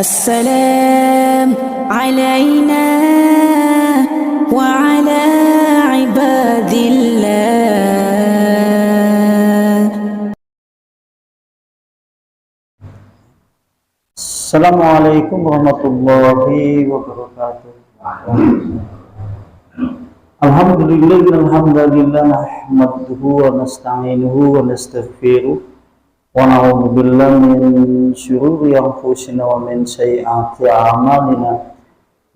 السلام علينا وعلى عباد الله. Assalamualaikum warahmatullahi wabarakatuh. Alhamdulillah nahmaduhu wa nasta'inuhu wa nastaghfiruh wa na'udzu billahi min syururi anfusina wa min sayyiati a'malina.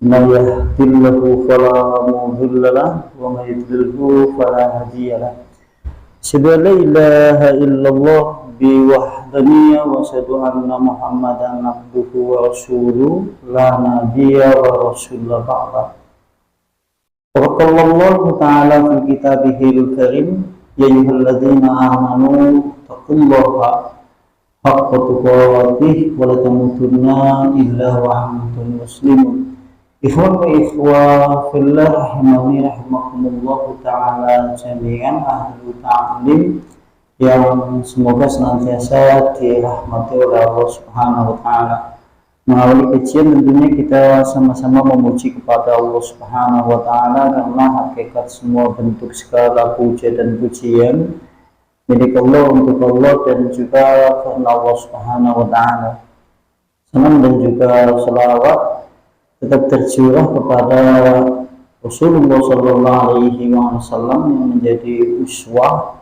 Man yahdihillahu fala mudilla lahu wa man yudlilhu fala hadiya lahu. Asyhadu an la ilaha illallah biwahdaniyya wa asyhadu anna Muhammadan abduhu wa rasuluh la nabiyya wa rasulullah ba'da. Waqallallahu ta'ala fi kitabihil karim ya ayyuhalladzina amanu taqullaha haqqa tuqatih wa la tamutunna illa wa antum muslimun. Ikhwan wa ikhwah fillah rahimani rahimakumullah ta'ala jami'an ahlu ta'lim yang semoga senantiasa dirahmati oleh Allah Subhanahu wa ta'ala. Mengawali kajian tentunya kita sama-sama memuji kepada Allah Subhanahu wa ta'ala karena hakikat semua bentuk segala puja dan pujian milik Allah, untuk Allah, dan juga karena Allah Subhanahu wa ta'ala. Salam dan juga salawat tetap tercurah kepada Rasulullah Sallallahu Alaihi Wasallam yang menjadi uswah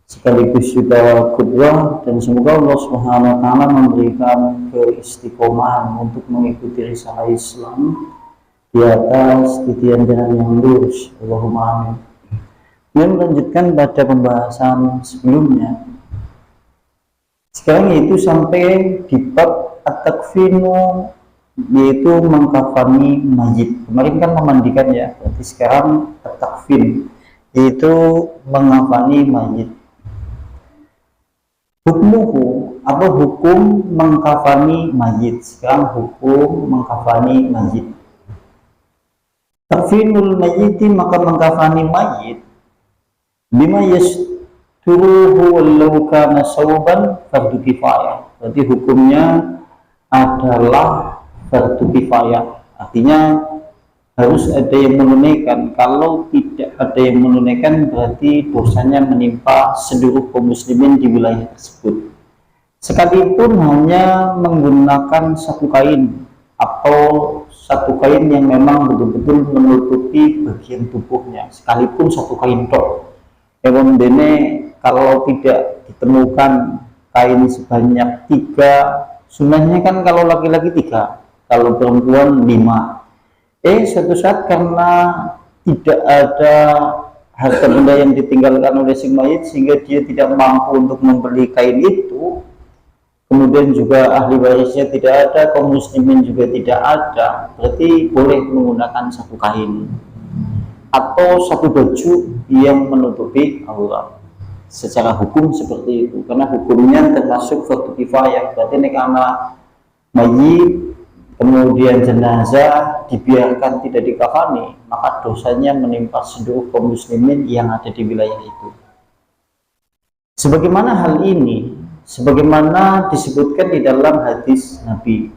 sekaligus juga qudwah, dan semoga Allah Subhanahu wa ta'ala memberikan keistiqomahan untuk mengikuti risalah Islam di atas titian jalan yang lurus. Allahumma amin. Kemudian melanjutkan pada pembahasan sebelumnya, sekarang yaitu sampai di bab at-takfinu, yaitu mengkafani mayit. Kemarin kan memandikan ya, berarti sekarang at-takfin yaitu mengkafani mayit. Hukmuhu, apa hukum mengkafani mayit? Sekarang hukum mengkafani mayit. Takfinul mayyiti, maka mengkafani mayit, bima yasturuhu walau kana sauban fardu kifayah. Berarti hukumnya adalah fardu kifayah. Artinya harus ada yang menunaikan. Kalau tidak ada yang menunaikan, berarti dosanya menimpa seluruh kaum muslimin di wilayah tersebut. Sekalipun hanya menggunakan satu kain atau satu kain yang memang betul-betul menutupi bagian tubuhnya, sekalipun satu kain tok. Yang dene kalau tidak ditemukan kain sebanyak 3, sunnahnya kan kalau laki-laki 3, kalau perempuan 5. Suatu saat karena tidak ada harta benda yang ditinggalkan oleh si mayit sehingga dia tidak mampu untuk membeli kain itu, kemudian juga ahli warisnya tidak ada, kaum muslimin juga tidak ada, berarti boleh menggunakan satu kain atau satu baju yang menutupi aurat. Secara hukum seperti itu, karena hukumnya termasuk fardu kifayah. Berarti nek ana mayit kemudian jenazah dibiarkan tidak dikafani, maka dosanya menimpa seluruh kaum muslimin yang ada di wilayah itu. Sebagaimana hal ini, sebagaimana disebutkan di dalam hadis Nabi,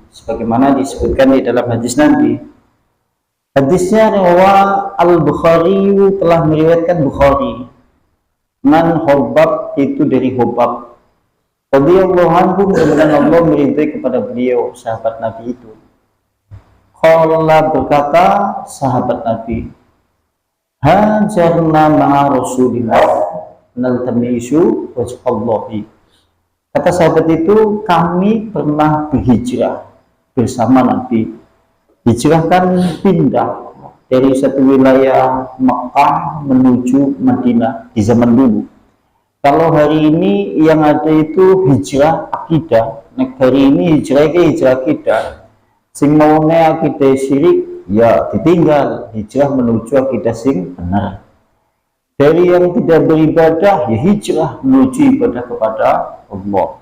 hadisnya riwayat Al-Bukhari, telah meriwayatkan Bukhari, man Hubab, itu dari Hubab radhiyallahu anhu, kemudian Allah meridai kepada beliau, sahabat Nabi itu. Qala, berkata sahabat Nabi, hajarna ma'a Rasulillah naltamisu wajhallahi. Kata sahabat itu, kami pernah berhijrah bersama Nabi. Hijrah kan pindah dari satu wilayah Makkah menuju Madinah di zaman dulu. Kalau hari ini yang ada itu hijrah akidah. Hari ini hijrah akidah. Sing maune akidah syirik ya ditinggal, hijrah menuju akidah sing benar. Dari yang tidak beribadah ya hijrah menuju ibadah kepada Allah.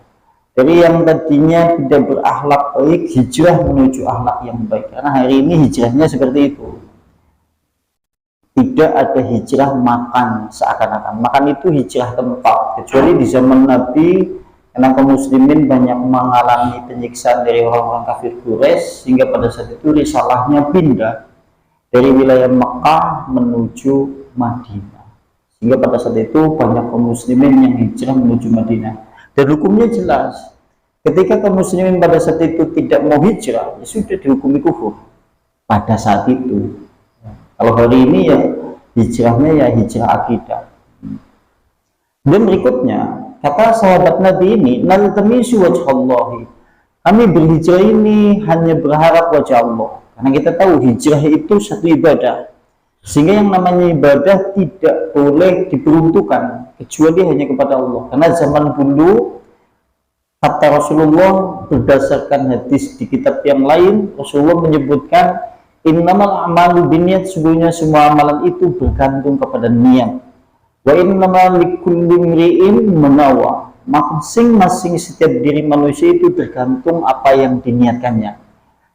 Dari yang tadinya tidak berakhlak baik, hijrah menuju akhlak yang baik. Karena hari ini hijrahnya seperti itu. Tidak ada hijrah makan seakan-akan. Makan itu hijrah tempat. Kecuali di zaman Nabi Karena kaum muslimin banyak mengalami penyiksaan dari orang-orang kafir Quraisy, sehingga pada saat itu risalahnya pindah dari wilayah Mekah menuju Madinah. Sehingga pada saat itu banyak kaum muslimin yang hijrah menuju Madinah. Dan hukumnya jelas. Ketika kaum muslimin pada saat itu tidak mau hijrah, ya sudah dihukumi kufur pada saat itu. Kalau hari ini ya hijrahnya ya hijrah akidah. Dan berikutnya, kata sahabat Nabi ini, naltamisu wajhallahi. Kami berhijrah ini hanya berharap wajah Allah. Karena kita tahu hijrah itu satu ibadah. Sehingga yang namanya ibadah tidak boleh diperuntukkan kecuali hanya kepada Allah. Karena zaman dulu kata Rasulullah berdasarkan hadis di kitab yang lain, Rasulullah menyebutkan innamal a'malu binniyat, sesungguhnya semua amalan itu bergantung kepada niat. Wa innamal likulli imri'in manawa, masing-masing setiap diri manusia itu tergantung apa yang diniatkannya.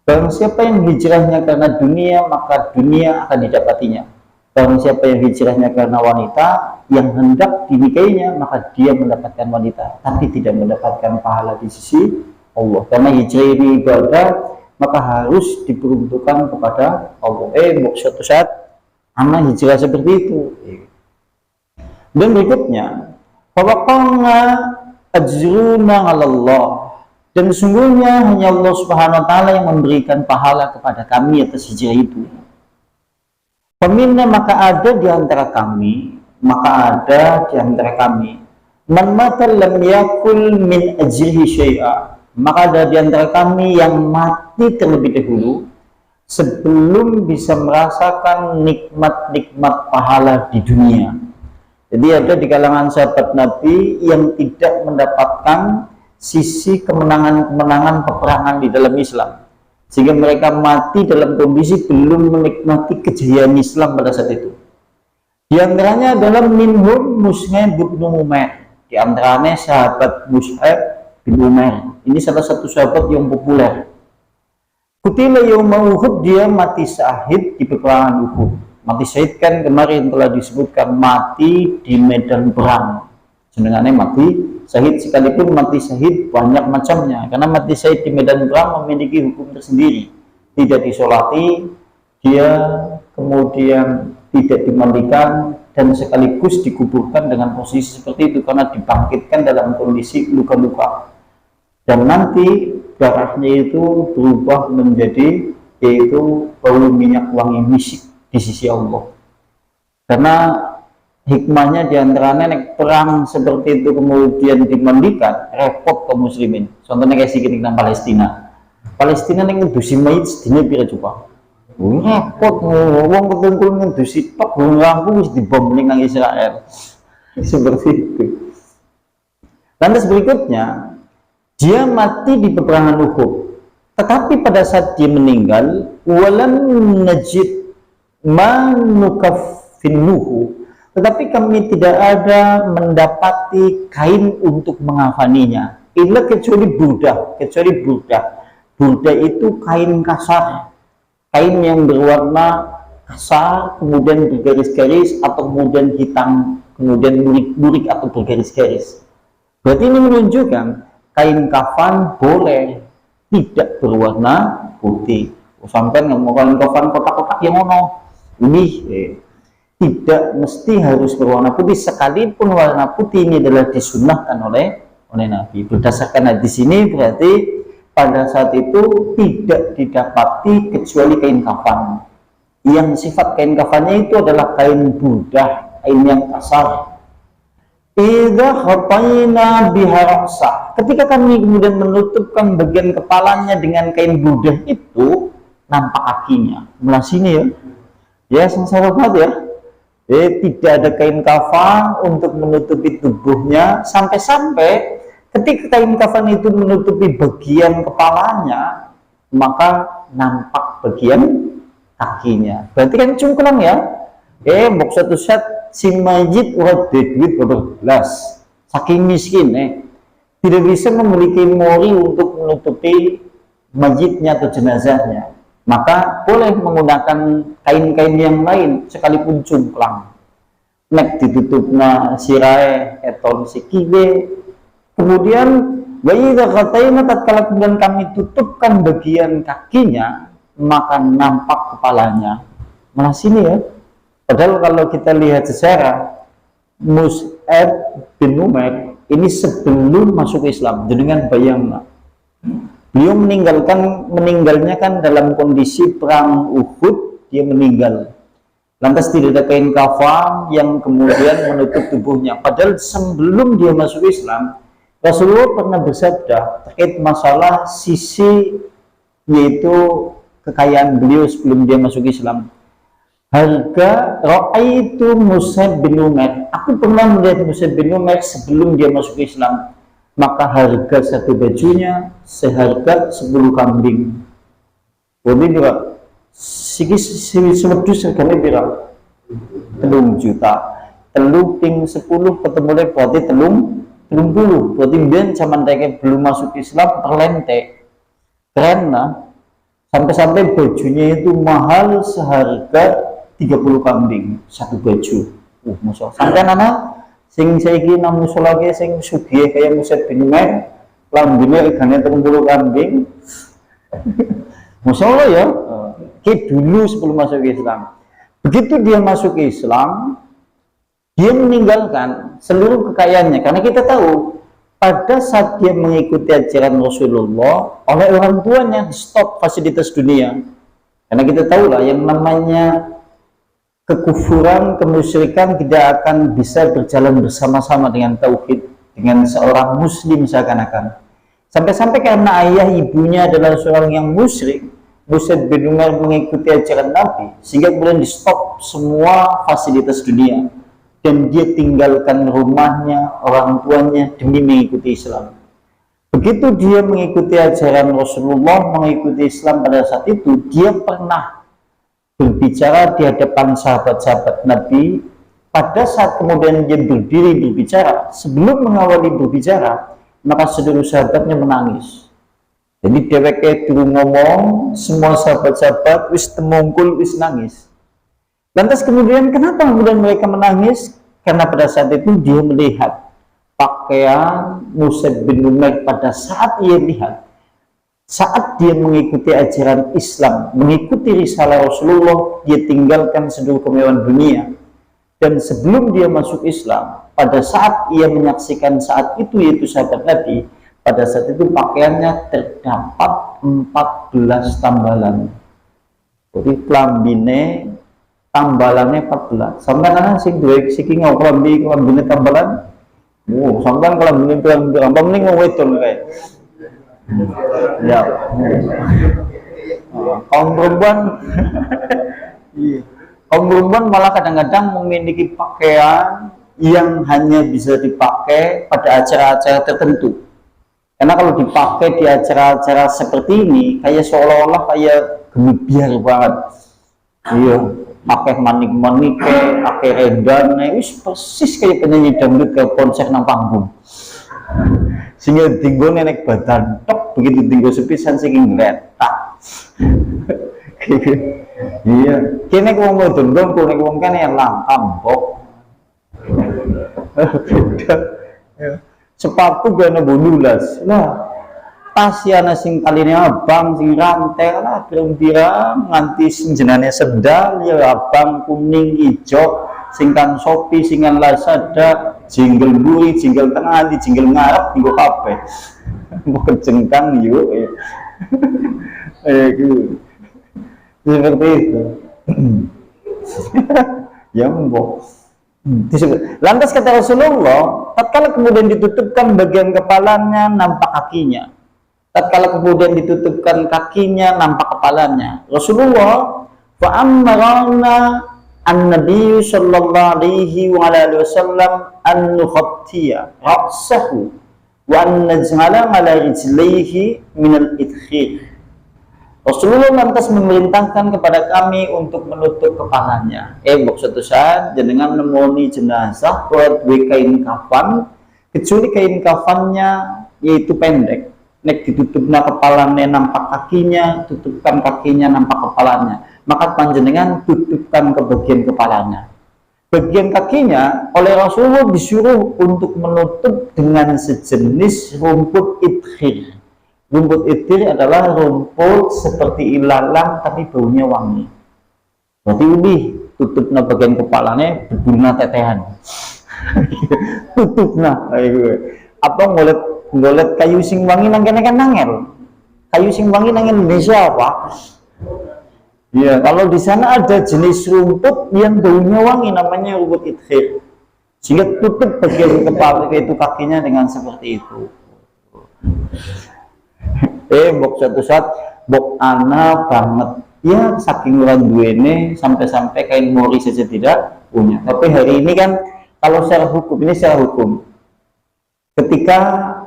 Barang siapa yang hijrahnya karena dunia, maka dunia akan didapatinya. Barang siapa yang hijrahnya karena wanita yang hendak dinikahinya, maka dia mendapatkan wanita, tapi tidak mendapatkan pahala di sisi Allah. Karena hijrah ini ibadah, maka harus diperuntukkan kepada Allah. Suatu saat anak hijrah seperti itu. Dan berikutnya, fawaqana ajruna 'ala Allah, dan sesungguhnya hanya Allah Subhanahu wa taala yang memberikan pahala kepada kami atas hijrah itu. Faminna, maka ada di antara kami, man mata lam yakul min ajrihi syai'a, maka ada di antara kami yang mati terlebih dahulu sebelum bisa merasakan nikmat-nikmat pahala di dunia. Jadi ada di kalangan sahabat Nabi yang tidak mendapatkan sisi kemenangan-kemenangan peperangan di dalam Islam, sehingga mereka mati dalam kondisi belum menikmati kejayaan Islam pada saat itu. Di antaranya adalah minhum Mus'ab bin Umair, di antaranya sahabat Mus'ab bin Umair. Ini salah satu sahabat yang populer. Qutila yauma Uhud, dia mati syahid di peperangan Uhud. Mati syahid kan kemarin telah disebutkan mati di medan perang. Sebenarnya mati syahid, sekalipun mati syahid banyak macamnya. Karena mati syahid di medan perang memiliki hukum tersendiri. Tidak disolati, dia kemudian tidak dimandikan, dan sekaligus dikuburkan dengan posisi seperti itu karena dibangkitkan dalam kondisi luka-luka. Dan nanti darahnya itu berubah menjadi yaitu bau minyak wangi misik di sisi Allah. Karena hikmahnya diantaranya nek perang seperti itu kemudian dimandikan, repot kaum muslimin. Contohnya kayak sikit nang Palestina nek ngedusi mayit sedina pira coba. Repot wong ketungkul ngedusi tok rampung wis dibom ning nang Israel. Seperti itu. Lantas berikutnya, dia mati di peperangan Uhud. Tetapi pada saat dia meninggal, walam najid manukaffinuhu, tetapi kami tidak ada mendapati kain untuk mengafaninya, illa kecuali burdah. Burdah itu kain kasar, kain yang berwarna kasar, kemudian bergaris-garis atau kemudian hitam, kemudian burik-burik atau bergaris-garis. Berarti ini menunjukkan kain kafan boleh tidak berwarna putih. Sampai nggak mau kain kafan kotak-kotak yang ono. Ini tidak mesti harus berwarna putih, sekalipun warna putih ini adalah disunnahkan oleh Nabi. Berdasarkan hadis ini berarti pada saat itu tidak didapati kecuali kain kafan. Yang sifat kain kafannya itu adalah kain burdah, kain yang kasar. Idza khatayna biha ra'sah, ketika kami kemudian menutupkan bagian kepalanya dengan kain burdah itu, nampak kakinya. Belah sini ya. Ya, sengsara banget ya. Tidak ada kain kafan untuk menutupi tubuhnya, sampai-sampai ketika kain kafan itu menutupi bagian kepalanya, maka nampak bagian kakinya. Berarti kan cungklang ya. Satu saat si mayit udah duit belas, saking miskin tidak bisa memiliki mori untuk menutupi mayitnya atau jenazahnya, maka boleh menggunakan kain-kain yang lain sekalipun cungklang. Nek ditutupna sirahe eton sikile Kemudian wa idza ghataina, tatkala kemudian kami tutupkan bagian kakinya, maka nampak kepalanya. Mana sini ya? Padahal kalau kita lihat sejarah, Mus'ab bin Umair ini sebelum masuk Islam, dengan bayangkan beliau meninggalnya kan dalam kondisi perang Uhud, dia meninggal. Lantas tidak ada kain kafan yang kemudian menutup tubuhnya. Padahal sebelum dia masuk Islam, Rasulullah pernah bersabda terkait masalah sisi, yaitu kekayaan beliau sebelum dia masuk Islam. Harga ra'aitu Mus'ab bin Umair, aku pernah melihat Mus'ab bin Umair sebelum dia masuk Islam, maka harga satu bajunya seharga 10 kambing. Jadi juga sedus harganya berapa? 3 juta. Telung ping 10 ketemu lagi berarti telung puluh. Berarti dia zaman mereka belum masuk Islam perlente. Keren lah. Sampai-sampai bajunya itu mahal seharga 30 kambing satu baju. Masya Allah. Sampai anak sing saiki nang musola ge sing sugih kaya Mus'ab bin Umair, lambene regane 30 kambing. Masya Allah ya. Kayak dulu sebelum masuk Islam. Begitu dia masuk Islam, dia meninggalkan seluruh kekayaannya, karena kita tahu pada saat dia mengikuti ajaran Rasulullah, oleh orang tuanya di stop fasilitas dunia. Karena kita tahu lah yang namanya kekufuran, kemusyrikan tidak akan bisa berjalan bersama-sama dengan tauhid, dengan seorang muslim seakan-akan. Sampai-sampai karena ayah ibunya adalah seorang yang musyrik, Mus'ab bin Umair mengikuti ajaran Nabi, sehingga kemudian di stop semua fasilitas dunia dan dia tinggalkan rumahnya, orang tuanya demi mengikuti Islam. Begitu dia mengikuti ajaran Rasulullah, mengikuti Islam, pada saat itu dia pernah berbicara di hadapan sahabat-sahabat Nabi. Pada saat kemudian dia berdiri berbicara, sebelum mengawali berbicara, maka seluruh sahabatnya menangis. Jadi dheweke durung ngomong, semua sahabat-sahabat wis temungkul, wis nangis. Lantas kemudian kenapa kemudian mereka menangis? Karena pada saat itu dia melihat pakaian Mus'ab bin Umair. Pada saat ia lihat, saat dia mengikuti ajaran Islam, mengikuti risalah Rasulullah, dia tinggalkan seluruh kemewahan dunia. Dan sebelum dia masuk Islam, pada saat ia menyaksikan saat itu, yaitu sahabat Nabi, pada saat itu pakaiannya terdapat 14 tambalan. Jadi kelambine tambalannya 14. Sampai nana sing duwe siki kelambine tambalan. Sampai kelambine berapa mending wong wedon kae. Ya. Kaum perempuan iya. Kaum perempuan malah kadang-kadang memiliki pakaian yang hanya bisa dipakai pada acara-acara tertentu. Karena kalau dipakai di acara-acara seperti ini, kayak seolah-olah kayak gemebiar banget. Iya, pakai manik-manik, pakai redan, wis persis kayak penyanyi dangdut ke konser nang panggung. Sehingga tinggal nenek badan tok, begitu tinggal sepisan sing ngletak. Iya, kene wong wedon nek wong kene langkam kok. Sepatu gana bonulas lah, tas yana sing kaline abang sing rantai lah, pirang-pirang nganti sing jenane sendal ya abang, kuning, hijau, sing kan Shopee, sing kan Lazada, jingle mburi, jingle tengah, di jingle ngarep nggo kabeh. Mbok kejengkang yo. Gitu. Seperti itu. Ya mbok. Lantas kata Rasulullah, tatkala kemudian ditutupkan bagian kepalanya, nampak kakinya. Tatkala kemudian ditutupkan kakinya, nampak kepalanya. Rasulullah fa'ammarana an-nabiy sallallahu alaihi wa alihi wasallam an nukhattiya ra'sahu wa an naj'ala ala rijlaihi min al-idkhir. Rasulullah lantas memerintahkan kepada kami untuk menutup kepalanya. Suatu saat jenengan nemoni jenazah buat kain kafan, kecuali kain kafannya yaitu pendek. Nek ditutupnya kepalanya nampak kakinya, tutupkan kakinya nampak kepalanya. Maka panjenengan tutupkan ke bagian kepalanya. bagian kakinya oleh Rasulullah disuruh untuk menutup dengan sejenis rumput idkhir. Rumput idkhir adalah rumput seperti ilalang tapi baunya wangi. Berarti ini tutupnya bagian kepalanya bebulna tetehan. Tutupna apa ngolet kayu sing wangi nang kene kan nangel. Kayu sing wangi nang Indonesia apa? Ya, kalau di sana ada jenis rumput yang baunya wangi, namanya rumput idkhir. Sehingga tutup bagian kepala itu kakinya dengan seperti itu. Bok suatu saat bok ana banget. Ya, saking orang duene sampai-sampai kain mori saja tidak punya. Tapi hari ini kan kalau secara hukum, ini secara hukum. Ketika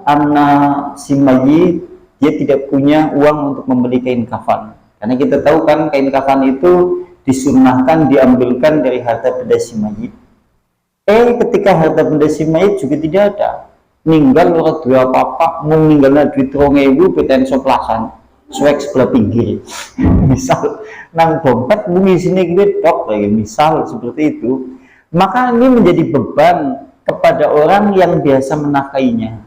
anak si mayit dia tidak punya uang untuk membeli kain kafan. Karena kita tahu kan kain kafan itu disunahkan diambilkan dari harta benda si mayit. Ketika harta benda si mayit juga tidak ada. Ninggal orang dua apa-apa, mau ninggalnya duit 2.000 PTN soplasan, swag sebelah pinggir. Misal, nang dompet mungkin sini duit tok lagi, misal seperti itu. Maka ini menjadi beban kepada orang yang biasa menafkainya.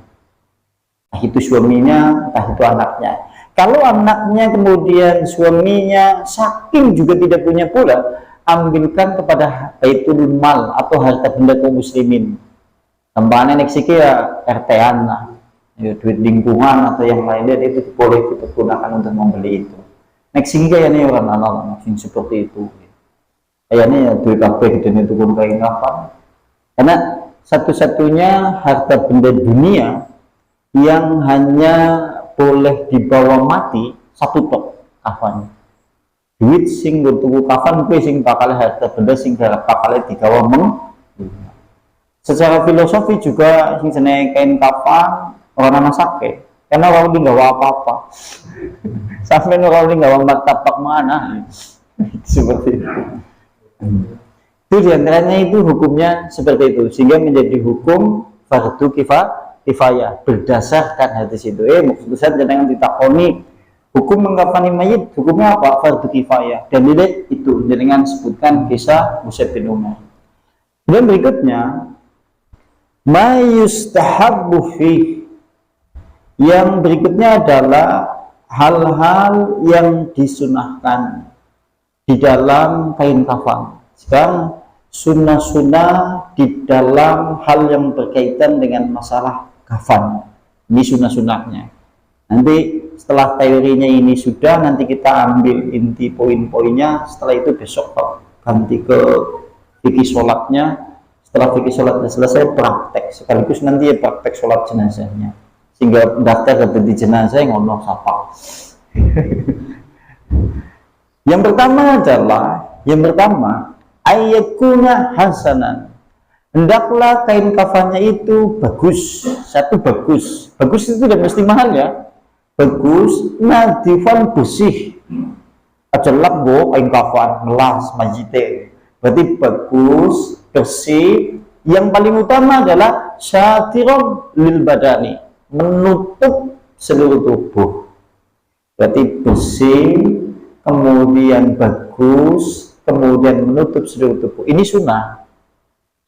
Entah itu suaminya, entah itu anaknya. Kalau anaknya kemudian suaminya saking juga tidak punya pula, ambilkan kepada baitul mal atau harta benda kaum muslimin. Tambahannya next ya RT-an lah, ya, duit lingkungan atau yang lainnya itu boleh kita gunakan untuk membeli itu. Next kayaknya orang anak seperti itu. Kayaknya ya duit apa dan itu pun kain apa? Karena satu-satunya harta benda dunia yang hanya boleh dibawa mati satu tok kafan. Duit sing tuku kafan kuwi sing bakal harta benda sing bakal digawa meng. Secara filosofi juga sing jenenge kain kafan orang masake. Karena orang ini gawa apa-apa. Sampai orang ini gawa martabak mana. Seperti itu. Itu diantaranya itu hukumnya seperti itu. Sehingga menjadi hukum fardu kifayah berdasarkan hadis itu. Maksudnya jangan ditakoni hukum mengkafani mayit, hukumnya apa? Fardu kifayah. Dan lihat itu dengan sebutkan kisah Mus'ab bin Umair. Dan berikutnya ma yustahabbu fi, yang berikutnya adalah hal-hal yang disunahkan di dalam kain kafan. Sekarang sunnah-sunnah di dalam hal yang berkaitan dengan masalah kafan. Ini sunnah-sunnahnya. Nanti setelah teorinya ini sudah, nanti kita ambil inti poin-poinnya. Setelah itu besok ganti ke fikih sholatnya. Setelah fikih sholatnya selesai, praktek sekaligus nanti ya praktek sholat jenazahnya, sehingga daftar ke di jenazah yang ngomong sapa. Yang pertama ayakuna hasanan, hendaklah kain kafannya itu bagus. Satu bagus itu tidak mesti mahal ya, bagus, nadifan, bersih. Aja labo kain kafan melas majite, berarti bagus, bersih. Yang paling utama adalah syatiron lil badani, menutup seluruh tubuh. Berarti bersih, kemudian bagus, kemudian menutup seluruh tubuh. Ini sunnah.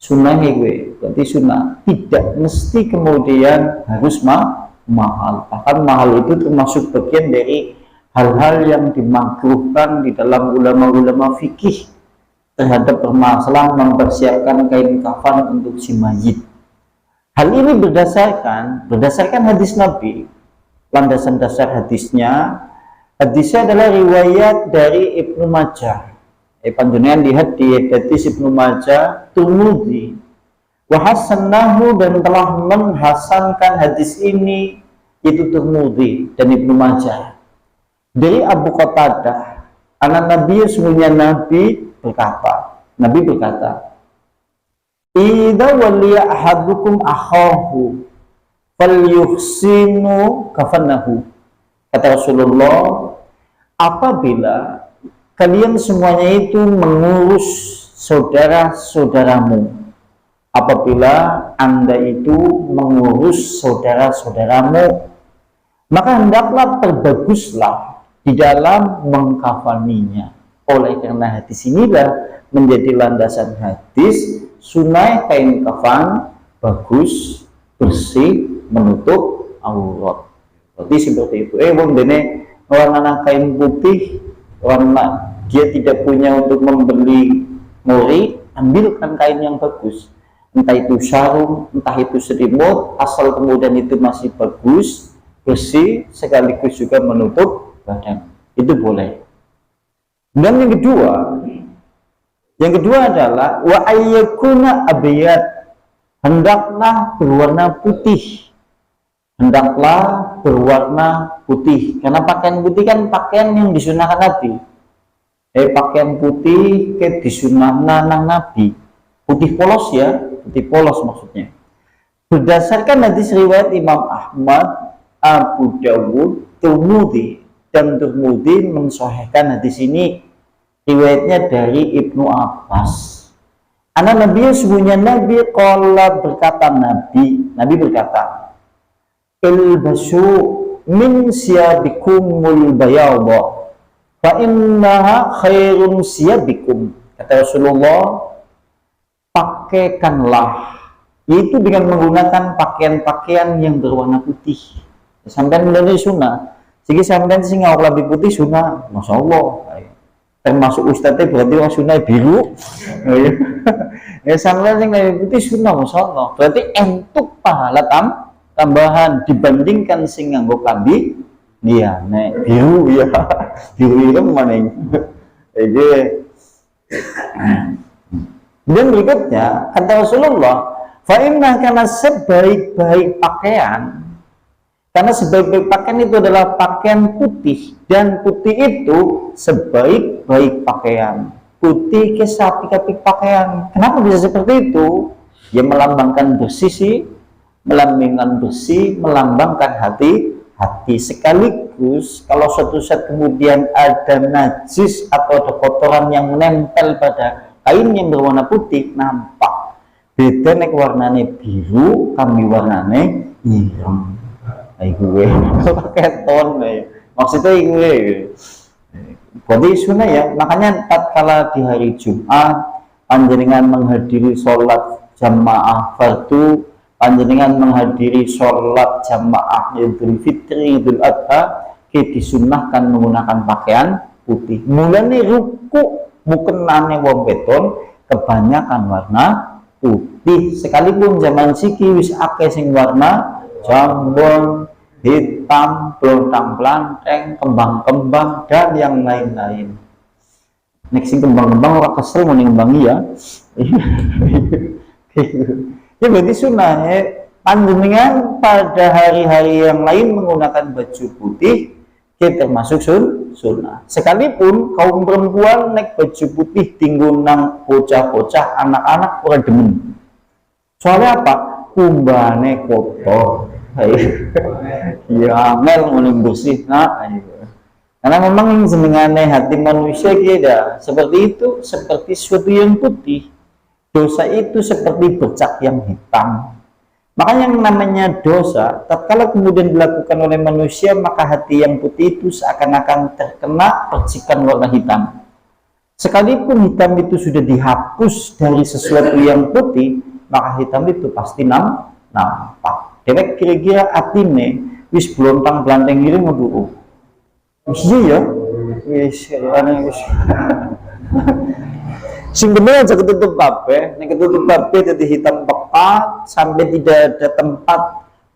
Sunnahnya gue, berarti sunnah. Tidak mesti kemudian harus mahal. Bahkan mahal itu termasuk bagian dari hal-hal yang dimakruhkan di dalam ulama-ulama fikih terhadap permasalahan mempersiapkan kain kafan untuk si mayit. Hal ini berdasarkan hadis Nabi. Landasan dasar hadisnya adalah riwayat dari Ibnu Majah. Panjenengan lihat di hadis Ibnu Majah, Tirmidzi wa hasanahu, dan telah menghasankan hadis ini itu Tirmidzi dan Ibnu Majah. Dari Abu Qatadah, anak Nabi, sesungguhnya Nabi berkata, idza waliya ahadukum akhahu falyuhsinu kafanahu. Kata Rasulullah, apabila kalian semuanya itu mengurus saudara-saudaramu, apabila Anda itu mengurus saudara-saudaramu, maka hendaklah perbaguslah di dalam mengkafaninya. Oleh karena hadis inilah menjadi landasan hadis sunai kain kafan bagus, bersih, menutup aurat. Berarti seperti itu. Wong dene warna kain putih, warna dia tidak punya untuk membeli mori, ambilkan kain yang bagus. Entah itu sarung, entah itu selimut, asal kemudian itu masih bagus, bersih, sekaligus juga menutup badan. Itu boleh. Dan yang kedua adalah wa ayyakuna abyad, hendaklah berwarna putih. Hendaklah berwarna putih. Karena pakaian putih kan pakaian yang disunahkan Nabi. Pakaian putih ke disunahkan Nabi. Putih polos ya, putih polos maksudnya. Berdasarkan hadis riwayat Imam Ahmad, Abu Dawud, Tirmidzi dan Tirmidzi mensahihkan hadis ini, riwayatnya dari Ibnu Abbas. Anak Nabi sesungguhnya Nabi Nabi berkata, ilbasu min siyabikumul bayadha fa innaha khairun siyabikum. Kata Rasulullah, pakaikanlah, yaitu dengan menggunakan pakaian-pakaian yang berwarna putih. Sampai menjadi sunnah. Jadi sampai sing lebih putih sunnah, masya Allah. Termasuk ustadznya berarti orang sunnah biru. Sampai sing lebih putih sunnah, masya Allah. Berarti entuk pahala tambahan dibandingkan sing nganggo klambi dia nek biru ya. Biru itu mana ini? Dan berikutnya kata Rasulullah, fa'inna, karena sebaik-baik pakaian, karena sebaik-baik pakaian itu adalah pakaian putih, dan putih itu sebaik-baik pakaian. Putih ke sapi-sapi pakaian. Kenapa bisa seperti itu? Ya melambangkan bersih sih, melambangkan bersih, melambangkan hati sekaligus. Kalau suatu saat kemudian ada najis atau ada kotoran yang menempel pada kain yang berwarna putih, nampak beda nek warnane biru, kami warnane hitam. Gue pakai ton maksudnya gue berarti sunnah ya. Makanya tatkala di hari Jumat panjenengan menghadiri sholat jamaah fardu, panjenengan menghadiri sholat jamaah Idul Fitri, Idul Adha, disunnahkan menggunakan pakaian putih. Mulane ruku mukenane wong wedon kebanyakan warna putih, sekalipun zaman siki wis akeh sing warna jambon, hitam, blontang-blanteng, kembang-kembang dan yang lain-lain. Nek sing kembang-kembang ora kesel mau ngimbangi ya. Ya berarti sunnah ya. Panjenengan pada hari-hari yang lain menggunakan baju putih, kita termasuk sunnah. Sekalipun kaum perempuan nek baju putih tinggu nang bocah-bocah, anak-anak ora demen. Soalnya apa? Kumbane kotor. Ya mel ngono bersih. Karena memang senengane hati manusia kita seperti itu, seperti sesuatu yang putih. Dosa itu seperti bercak yang hitam. Makanya yang namanya dosa, tatkala kemudian dilakukan oleh manusia, maka hati yang putih itu seakan-akan terkena percikan warna hitam. Sekalipun hitam itu sudah dihapus dari sesuatu yang putih, maka hitam itu pasti nampak. Dewek kira-kira atine wis blontang-blanteng iki ngono. Iya ya. Wis ana wis. Sing bener aja ketutup kabeh, nek ketutup kabeh dadi hitam pekat sampai tidak ada tempat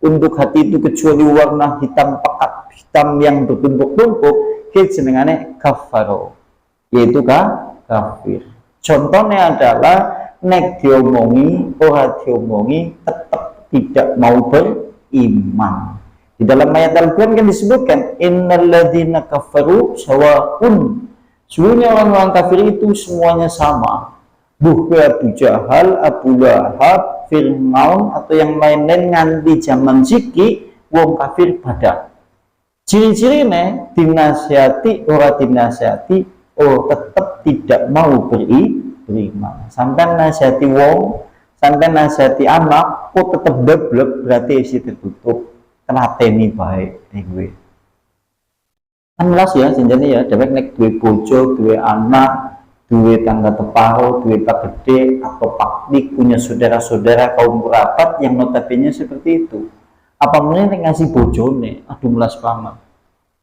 untuk hati itu kecuali warna hitam pekat, hitam yang bertumpuk-tumpuk, ki jenengane kafaro. Yaitu kafir. Contohnya adalah nek diomongi ora diomongi tetap tidak mau beriman. Di dalam ayat Al-Quran kan disebutkan innalladzina kafaru sawa'un, semuanya orang-orang kafir itu semuanya sama. Bukan Abu Jahal, Abu Lahab, Fir'aun atau yang lain-lain nganti zaman siki wong kafir pada. Ciri-cirine dinasihati ora dinasihati, tetap tidak mau beriman. Sampai nasihati wong, sampai nasihati anak, kok tetap deblek, berarti isi tertutup. Telateni baik gue. kan melas ya jenjane ya dhewek nek duwe bojo, duwe anak, duwe tangga teparo, duwe pak gede atau paklik, punya saudara-saudara kaum kerabat yang notabene seperti itu. Apa meneh ngasih bojone, aduh melas paman.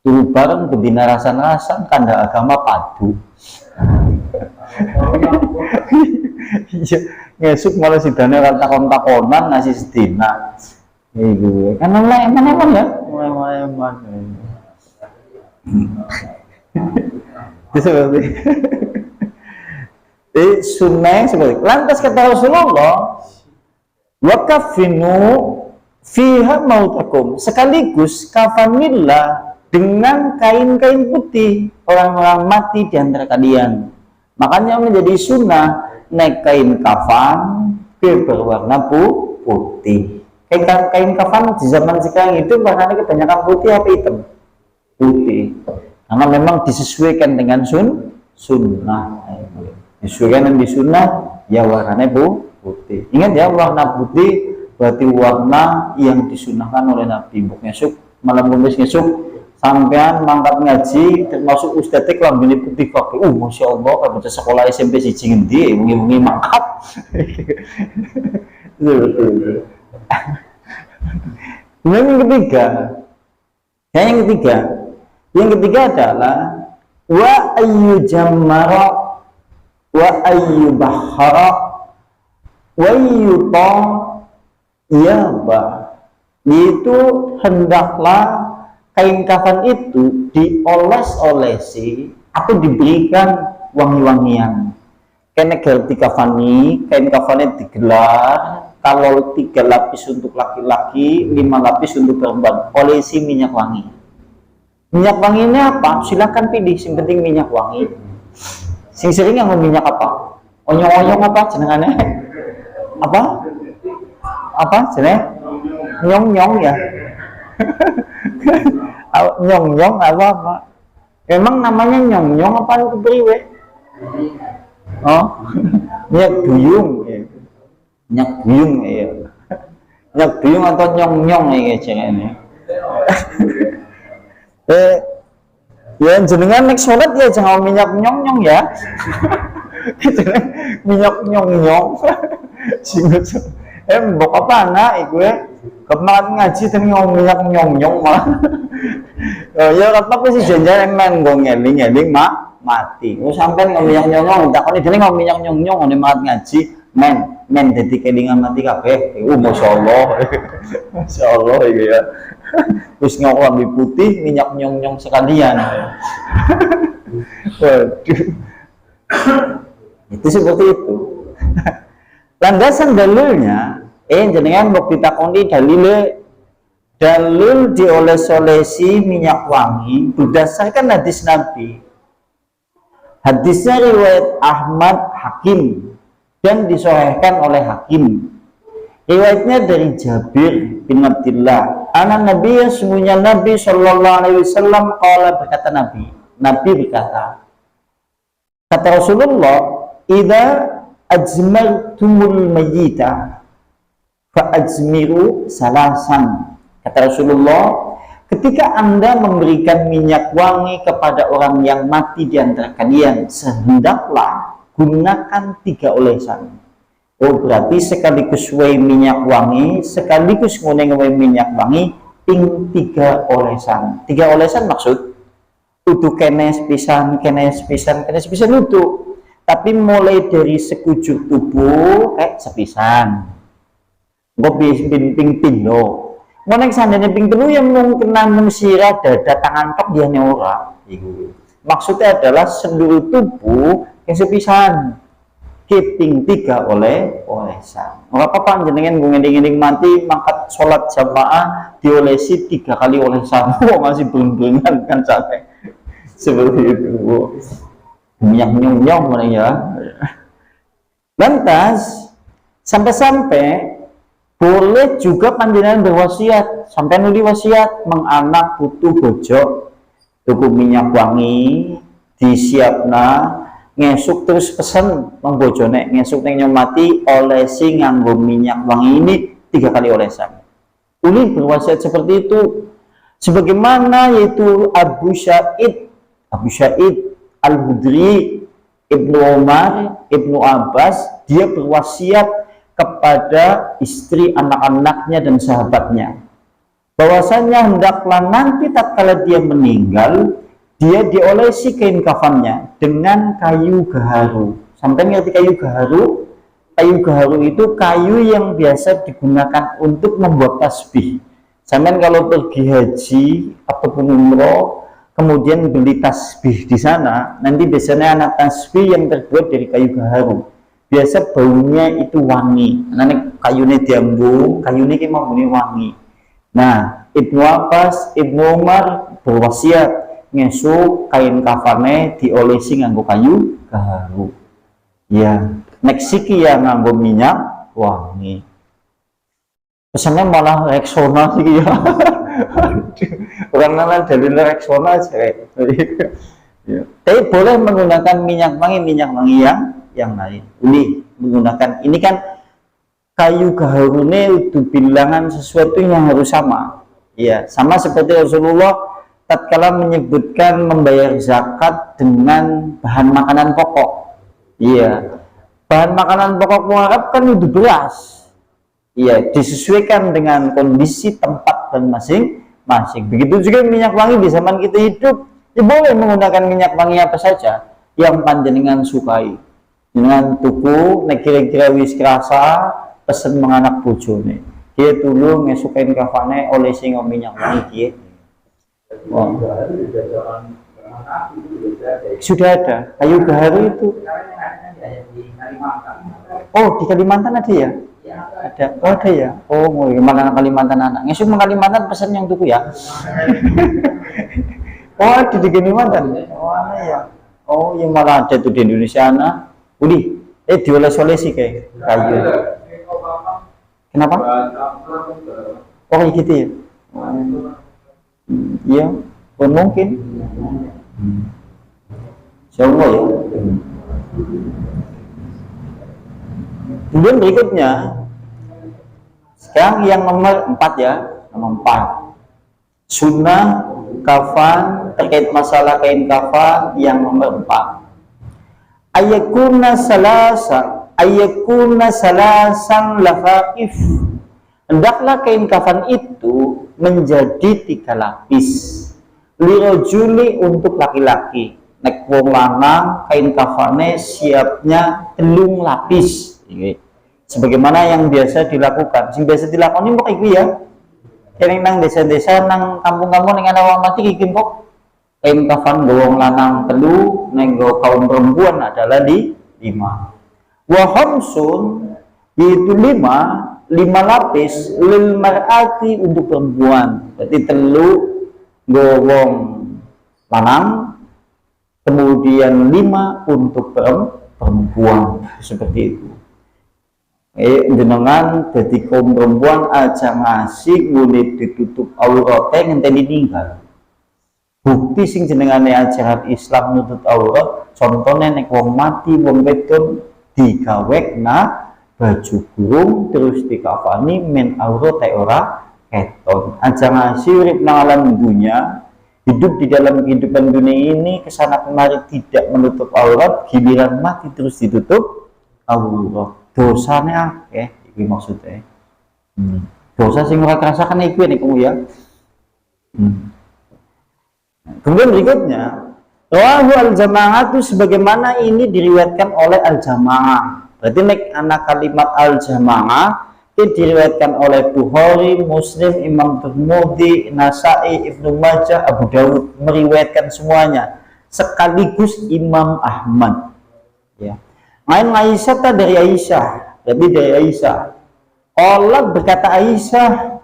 Turu bareng bedina rasan-rasan kanda agama padu. Iya, ngesuk malah sidane ora takon-takonan ngasih sedina. Iku kan eman-eman ya, eman-eman. Itu seperti sunnah seperti lantas kata Rasulullah wakafinu fiha mautakum, sekaligus kafanilah dengan kain-kain putih orang-orang mati di antara kalian. Makanya menjadi sunnah naik kain kafan berwarna putih. Kain kafan di zaman sekarang itu warnanya kebanyakan putih apa hitam? Putih. Karena memang disesuaikan dengan sunnah. Disesuaikan dengan sunnah ya warnanya putih. Ingat ya, warna putih berarti warna yang disunahkan oleh Nabi. Mbok ngesuk malam kumis ngesuk sampean mangkat ngaji termasuk ustadz lambene putih kabeh. Masya Allah, kalau sekolah SMP siji ngendi wengi-wengi mangkat. Yang ketiga adalah wa ayyu jammara wa ayyu bahara wa ayyu yaba, yaitu hendaklah kain kafan itu dioles-olesi atau diberikan wangi-wangian. Kene ganti kafani, kain kafannya digelar, kalau 3 lapis untuk laki-laki, 5 lapis untuk perempuan, olesi minyak wangi. Minyak wangi ini apa? Silakan pilih, yang penting minyak wangi. Sing sering yang minyak apa? Onyong-onyong apa jenengannya? Apa jeneng? Nyong-nyong ya. Nyong-nyong apa? Memang namanya nyong-nyong apa itu priwe? Oh, minyak duyung ya. Minyak duyung ya. Minyak duyung atau nyong-nyong ya jenenge. Ya jenengan nek salat ya jangan minyak nyong-nyong ya. Minyak nyong-nyong. Singet. Mbok apa anak iku kemarin ngaji ten minyak nyong-nyong malah. Ya apa sih janjian emang nggo ngeling-eling mati. Ku sampean minyak nyong-nyong takoni dene minyak nyong-nyong ngene mat ngaji men dadi kelingan mati kabeh. Masyaallah. Masyaallah iki ya. Terus ngomong putih minyak nyong-nyong sekalian. Waduh. Itu seperti itu. Landasan dalilnya, jenengan mau ditakoni dalil dioles-olesi minyak wangi berdasarkan hadis Nabi. Hadisnya riwayat Ahmad Hakim dan disahihkan oleh Hakim. Riwayatnya dari Jabir bin Abdullah. Anak Nabi yang sungguhnya Nabi Shallallahu Alaihi Wasallam berkata Nabi berkata, kata Rasulullah, idza ajmartumul mayyita fa ajmiru salasan. Kata Rasulullah, ketika Anda memberikan minyak wangi kepada orang yang mati di antara kalian, sehendaklah gunakan 3 olesan. Oh, berarti sekaligus wae minyak wangi, sekaligus nguneng wae minyak wangi, ping 3 olesan. 3 olesan maksud utuh kenes pisan utuh. Tapi mulai dari sekujur tubuh kayak sepisan. Ngopi ping pindho. Nguneng sandene ping 3 yang mungkin mung sirah dada tangan tok dia ora. Iku. Maksudnya adalah seluruh tubuh yang sepisan. Keping 3 olesan. Ora apa-apa jenengan ngene-ngene mati mangkat salat jamaah diolesi 3 kali olesan. Wah, masih beruntungan kan capek. Seperti itu. Minyak nyong-nyong mana ya. Lantas sampai-sampai boleh juga panjenengan berwasiat, sampai nuli wasiat menganak putu bojo tuku minyak wangi disiapna ngesuk terus pesen mengbojone ngesuk neng nyomati olesi nganggo minyak wangi ini 3 kali olesan. Uli berwasiat seperti itu sebagaimana yaitu Abu Sa'id Al-Hudri, Ibnu Umar, Ibnu Abbas, dia berwasiat kepada istri, anak-anaknya dan sahabatnya bahwasanya hendaklah nanti tatkala dia meninggal, dia diolesi kain kafannya dengan kayu gaharu. Sampai ngerti kayu gaharu? Kayu gaharu itu kayu yang biasa digunakan untuk membuat tasbih. Sampai kalau pergi haji ataupun umroh, kemudian beli tasbih di sana, nanti biasanya anak tasbih yang terbuat dari kayu gaharu. Biasa baunya itu wangi. Nanti kayunya diambung, kayunya ki mau wangi. Nah, Ibnu Abbas, Ibnu Umar berwasiat ngesuk kain kafane diolesi nganggo kayu gaharu. Ya, nek siki ya nganggo minyak wangi. Pesannya malah Rexona sih ya. Orang nana dalil Rexona aja. Ya. Tapi boleh menggunakan minyak wangi yang lain. Ini menggunakan ini kan kayu gaharu ini itu bilangan sesuatu yang harus sama. Ya, sama seperti Rasulullah tatkala menyebutkan membayar zakat dengan bahan makanan pokok. Iya. Bahan makanan pokok muarab kan itu beras. Iya, disesuaikan dengan kondisi tempat dan masing-masing. Begitu juga minyak wangi di zaman kita hidup, ya boleh menggunakan minyak wangi apa saja yang panjenengan sukai. Dengan tuku nek kira-kira wis kerasa pesen menganak bojone. Dia dulu ngesukain kafane oleh sing minyak wangi dia. Wow. Sudah ada kayu gaharu itu. Oh, di Kalimantan ada ya? Ada. Oh, ada ya. Oh, mau gimana Kalimantan anak? Ngesuk Kalimantan pesen yang tuku ya. Oh, di Kalimantan. Oh, ana ya. Oh, yang malah ada tuh di Indonesia ana. Udi, dioles-olesi kayak kayu. Kenapa? Oh, gitu ya. Iya, pun mungkin. Insyaallah ya. Kemudian berikutnya, sekarang yang nomor 4 ya, nomor 4. Sunnah kafan terkait masalah kain kafan yang nomor 4. Ayakuna salasan lafaif. Hendaklah kain kafan itu menjadi 3 lapis. Lirojuli untuk laki-laki. Nek wong lanang kain kafane siapnya 3 lapis. Sebagaimana yang biasa dilakukan. Sing biasa dilakukan kok iki ya. Kene nang desa-desa nang kampung-kampung ning ana wong mati iki kok kain kafan wong lanang 3, nek kaum perempuan adalah 5. Wa khamsun yaitu 5 lapis lil mar'ati untuk perempuan. Berarti 3 wong lanang, kemudian 5 untuk perempuan, seperti itu. Jenengan dadi kaum perempuan aja ngasih mulai ditutup aurate ngenteni ninggal. Bukti sing jenengane ajaran Islam nutut aurat, contohnya nek wong mati wong wedon digawekna baju kurung terus dikafani men aurate ora keton. Aja ngasih urip nang alam dunia, hidup di dalam kehidupan dunia ini kesana kemari tidak menutup aurat, giliran mati terus ditutup aurat. Dosanya iki maksudnya. Dosa sing ora kerasakan iku nek kamu ya. Kemudian berikutnya, rawahu al-jamaah itu sebagaimana ini diriwayatkan oleh al-jamaah. Berarti nek anak kalimat al-jamaah itu diriwayatkan oleh Bukhari, Muslim, Imam Tirmidzi, Nasa'i, Ibnu Majah, Abu Dawud, meriwayatkan semuanya sekaligus Imam Ahmad. Ya. Main Aisyah dari Aisyah, jadi dari Aisyah. Allah berkata Aisyah,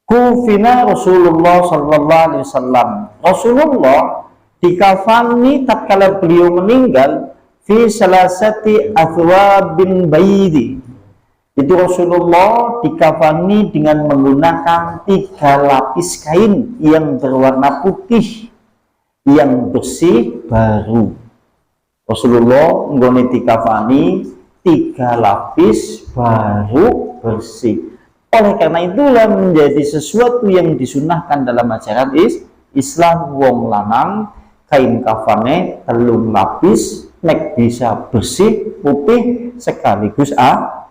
kufina Rasulullah sallallahu alaihi wasallam. Rasulullah dikafani tatkala beliau meninggal fi salasati athwabin baidi. Itu Rasulullah dikafani dengan menggunakan 3 lapis kain yang berwarna putih yang bersih baru. Rasulullah nggone dikafani 3 lapis baru bersih. Oleh karena itulah menjadi sesuatu yang disunahkan dalam ajaran Islam, wong lanang kain kafane telung lapis, nek bisa bersih putih sekaligus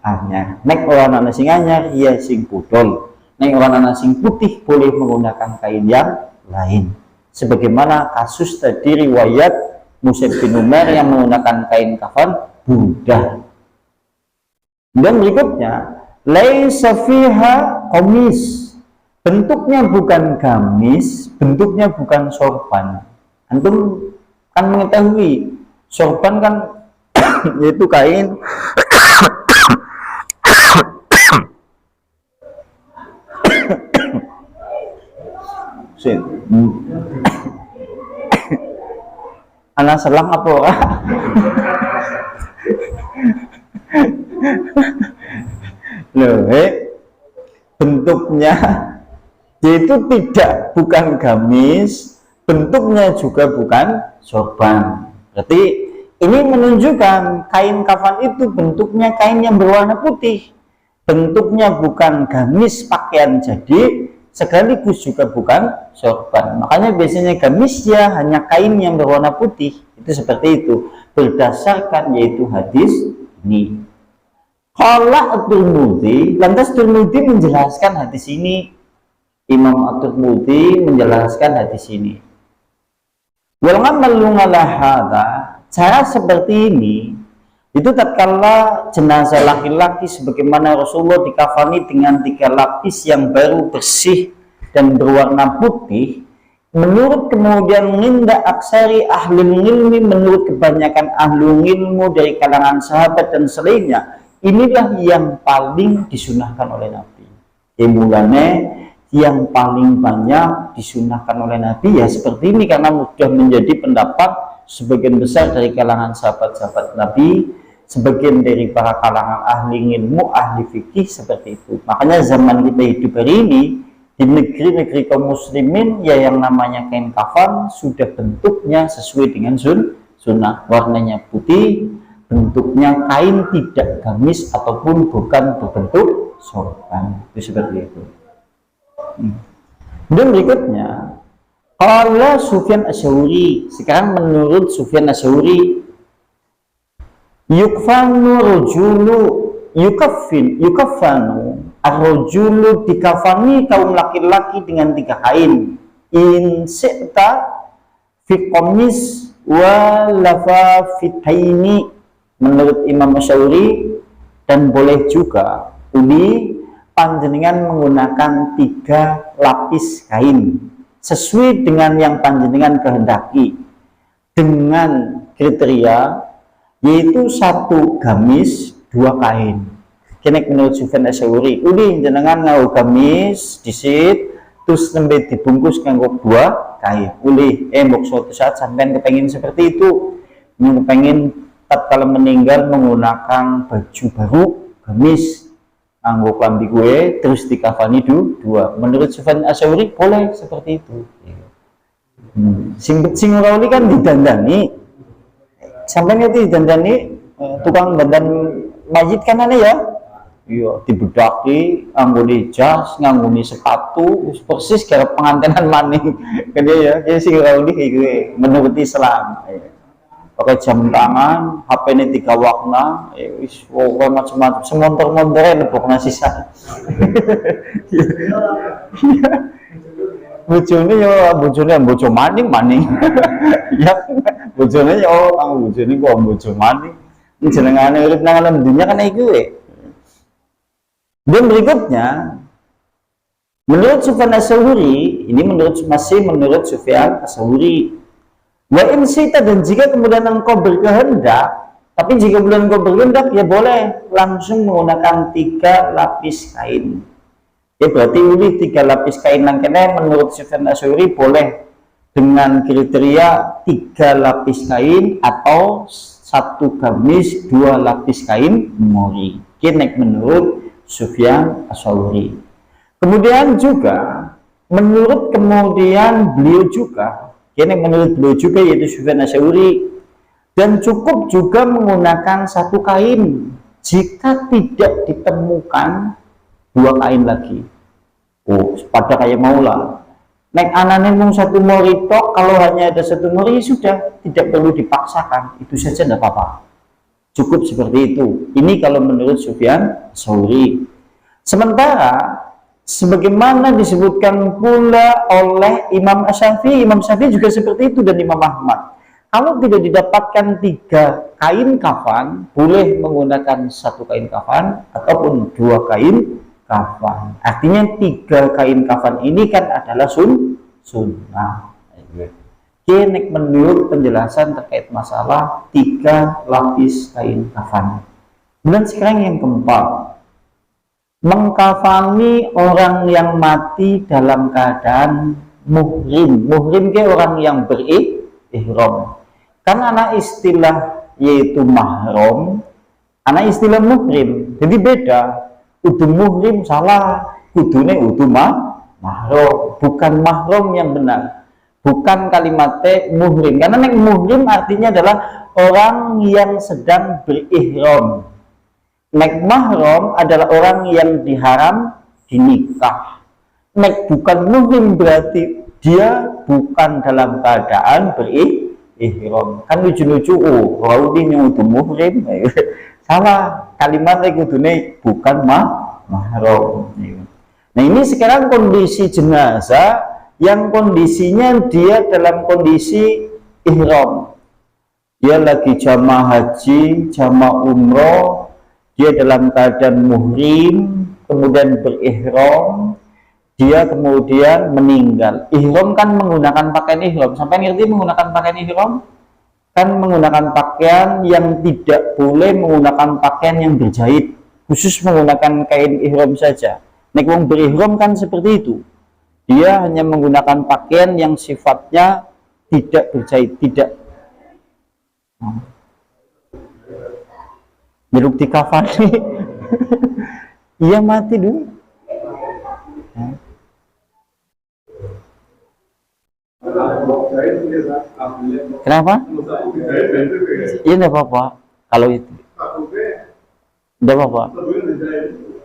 anyar. Nek orang ana sing anyar ya sing putol, nek orang ana sing putih boleh menggunakan kain yang lain. Sebagaimana kasus tadi riwayat Mus'ab bin Umair yang menggunakan kain kafan Buddha. Dan berikutnya, laisa fiha qamis. Bentuknya bukan gamis, bentuknya bukan sorban. Antum kan mengetahui sorban kan yaitu kain anak selang apa? Loh, bentuknya itu bukan gamis, bentuknya juga bukan sorban. Berarti ini menunjukkan kain kafan itu bentuknya kain yang berwarna putih, bentuknya bukan gamis pakaian jadi, sekaligus juga bukan sorban. Makanya biasanya gamis ya hanya kain yang berwarna putih, itu seperti itu berdasarkan yaitu hadis ini. Qala At-Tirmidzi, lantas Tirmidzi menjelaskan hadis ini. Imam At-Tirmidzi menjelaskan hadis ini. Wal amalu ala hadza, cara seperti ini itu tatkala jenazah laki-laki sebagaimana Rasulullah dikafani dengan 3 lapis yang baru bersih dan berwarna putih, menurut kemudian nginda aksari ahli ilmi, menurut kebanyakan ahli ilmu dari kalangan sahabat dan selainnya, inilah yang paling disunahkan oleh Nabi. Mulanya yang paling banyak disunahkan oleh Nabi ya seperti ini, karena mudah menjadi pendapat sebagian besar dari kalangan sahabat-sahabat Nabi, sebagian dari para kalangan ahli ilmu, ahli fikih seperti itu. Makanya zaman kita hidup hari ini di negeri-negeri kaum muslimin ya yang namanya kain kafan sudah bentuknya sesuai dengan sunnah, warnanya putih, bentuknya kain tidak gamis ataupun bukan berbentuk sorban, itu seperti itu. Dan berikutnya, qala Sufyan Ats-Tsauri, sekarang menurut Sufyan Ats-Tsauri, yukfanu rajulu yukaffanu ar-rajulu, dikafani kaum laki-laki dengan 3 kain, in syi'ta fi qamis wa lafafitaini, menurut Imam Ats-Tsauri, dan boleh juga uli panjenengan menggunakan 3 lapis kain sesuai dengan yang panjenengan kehendaki, dengan kriteria yaitu 1 gamis 2 kain. Kene menurut Sufyan Ats-Tsauri, uli jenengan nganggo gamis disit terus nembe dibungkus nganggo 2 kain. Uli mbok suatu saat sampean kepengin seperti itu, kepengin tatkala meninggal menggunakan baju baru gamis anggo klambi gue terus dikafani 2. Menurut Sufyan Ats-Tsauri boleh seperti itu. Sing ora uli kan didandani. Sampai itu didandani tukang dandan mayit kan ana ya. Iya, dibedaki, anggone jas, nganggone sepatu, persis kayak pengantinan maning. Kan ya, sing ora uli iki menurut Islam. Pakai jam tangan, HP ini 3 warna, wis macam-macam, semontor-montornya nebok nasi sisa. Bojone ya bojo maning. Ya, bojone ya bojone kok bojo maning. Jenengane urip nang alam dunya kan iku. Dan berikutnya, menurut Sufyan Ats-Tsauri, ini masih menurut Sufyan Ats-Tsauri, wa in sita, dan jika kemudian engkau berkehendak, tapi jika belum engkau berkehendak ya boleh langsung menggunakan 3 lapis kain. Ya berarti uli 3 lapis kain nang kene menurut Sufyan Ats-Tsauri boleh dengan kriteria 3 lapis kain atau 1 gamis 2 lapis kain mori. Kene menurut Sufyan Ats-Tsauri. Kemudian juga menurut beliau juga, ini menurut beliau juga yaitu Sufyan Ats-Tsauri, dan cukup juga menggunakan 1 kain jika tidak ditemukan 2 kain lagi. Oh, pada kayak maulah. Nek anane mung 1 mori tok, kalau hanya ada 1 mori sudah, tidak perlu dipaksakan, itu saja tidak apa-apa. Cukup seperti itu. Ini kalau menurut Sufyan Tsauri. Sementara sebagaimana disebutkan pula oleh Imam Syafi'i juga seperti itu, dan Imam Ahmad. Kalau tidak didapatkan 3 kain kafan, boleh menggunakan 1 kain kafan ataupun 2 kain kafan. Artinya 3 kain kafan ini kan adalah sunnah. Ini menurut penjelasan terkait masalah 3 lapis kain kafan. Kemudian sekarang yang keempat, mengkafani orang yang mati dalam keadaan muhrim. Muhrim ke orang yang berihram. Kan anak istilah yaitu mahram, anak istilah muhrim. Jadi beda. Udu muhrim salah, kudune udu mahram. Bukan mahram yang benar. Bukan kalimatnya muhrim. Karena yang muhrim artinya adalah orang yang sedang berihram. Nek mahram adalah orang yang diharam dinikah. Nek bukan muhrim berarti dia bukan dalam keadaan berihram. Kan lucu-lucu, oh, raudi nyudu muhrim. Salah, kalimatnya kudune bukan mahram. Nah, ini sekarang kondisi jenazah yang kondisinya dia dalam kondisi ihram. Dia lagi jamaah haji, jamaah umroh, dia dalam keadaan muhrim, kemudian berihram, dia kemudian meninggal. Ihram kan menggunakan pakaian ihram. Sampai ngerti menggunakan pakaian ihram? Kan menggunakan pakaian yang tidak boleh menggunakan pakaian yang berjahit, khusus menggunakan kain ihram saja. Nek wong berihram kan seperti itu. Dia hanya menggunakan pakaian yang sifatnya tidak berjahit, tidak jeruk di kafani. Iya, mati dulu. Kenapa? Iya, enggak apa-apa. Kalau itu enggak apa-apa.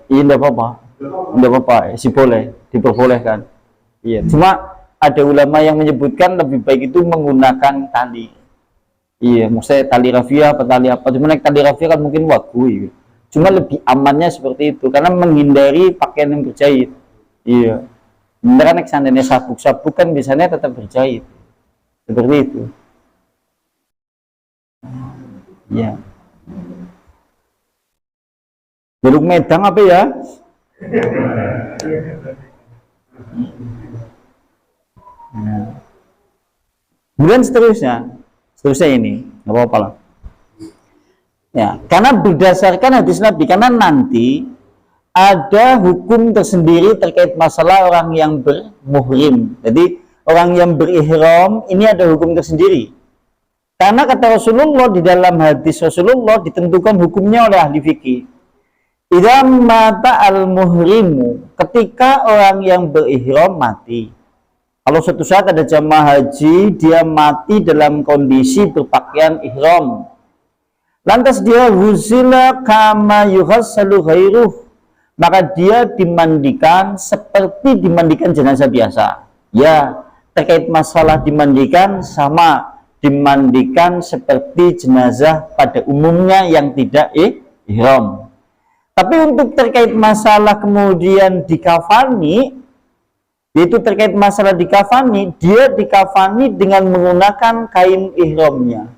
Iya, enggak apa-apa. Enggak apa-apa, sih boleh, diperbolehkan. Iya, cuma ada ulama yang menyebutkan lebih baik itu menggunakan tali. Iya, maksudnya tali rafia apa tali apa, cuma naik tali rafia kan mungkin wagu ya. Cuma lebih amannya seperti itu karena menghindari pakaian yang berjahit. Iya, beneran naik seandainya sabuk kan biasanya tetap berjahit seperti itu. Iya, belum medang apa ya? Nah. Kemudian seterusnya ini nggak apa-apa lah ya, karena berdasarkan hadis Nabi, karena nanti ada hukum tersendiri terkait masalah orang yang bermuhrim. Jadi orang yang berihram ini ada hukum tersendiri, karena kata Rasulullah, di dalam hadis Rasulullah ditentukan hukumnya oleh ahli fikih. Idza mata al-muhrimu, ketika orang yang berihram mati. Kalau suatu saat ada jamaah haji, dia mati dalam kondisi berpakaian ihram. Lantas dia huzila kama yuhassalu ghairuh, maka dia dimandikan seperti dimandikan jenazah biasa. Ya, terkait masalah dimandikan sama, dimandikan seperti jenazah pada umumnya yang tidak ihram. Tapi untuk terkait masalah kemudian dikafani, yaitu terkait masalah dikafani, dia dikafani dengan menggunakan kain ihramnya.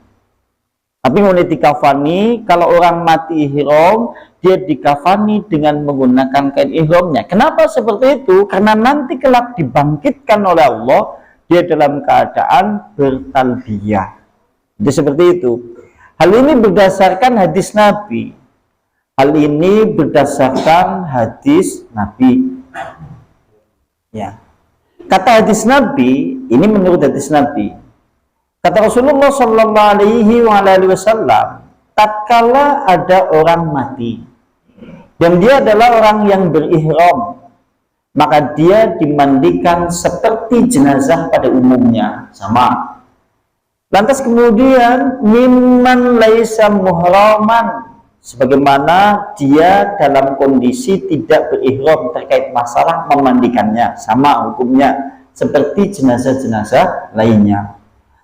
Tapi mulai dikafani, kalau orang mati ihram, dia dikafani dengan menggunakan kain ihramnya. Kenapa seperti itu? Karena nanti kelak dibangkitkan oleh Allah, dia dalam keadaan bertalbiyah. Jadi seperti itu. Hal ini berdasarkan hadis Nabi. Hal ini berdasarkan hadis Nabi. Ya. Kata hadis Nabi, ini menurut hadis Nabi. Kata Rasulullah sallallahu alaihi wasallam, tatkala ada orang mati dan dia adalah orang yang berihram, maka dia dimandikan seperti jenazah pada umumnya, sama. Lantas kemudian mimman laisa muhraman, sebagaimana dia dalam kondisi tidak berihram terkait masalah memandikannya, sama hukumnya seperti jenazah-jenazah lainnya.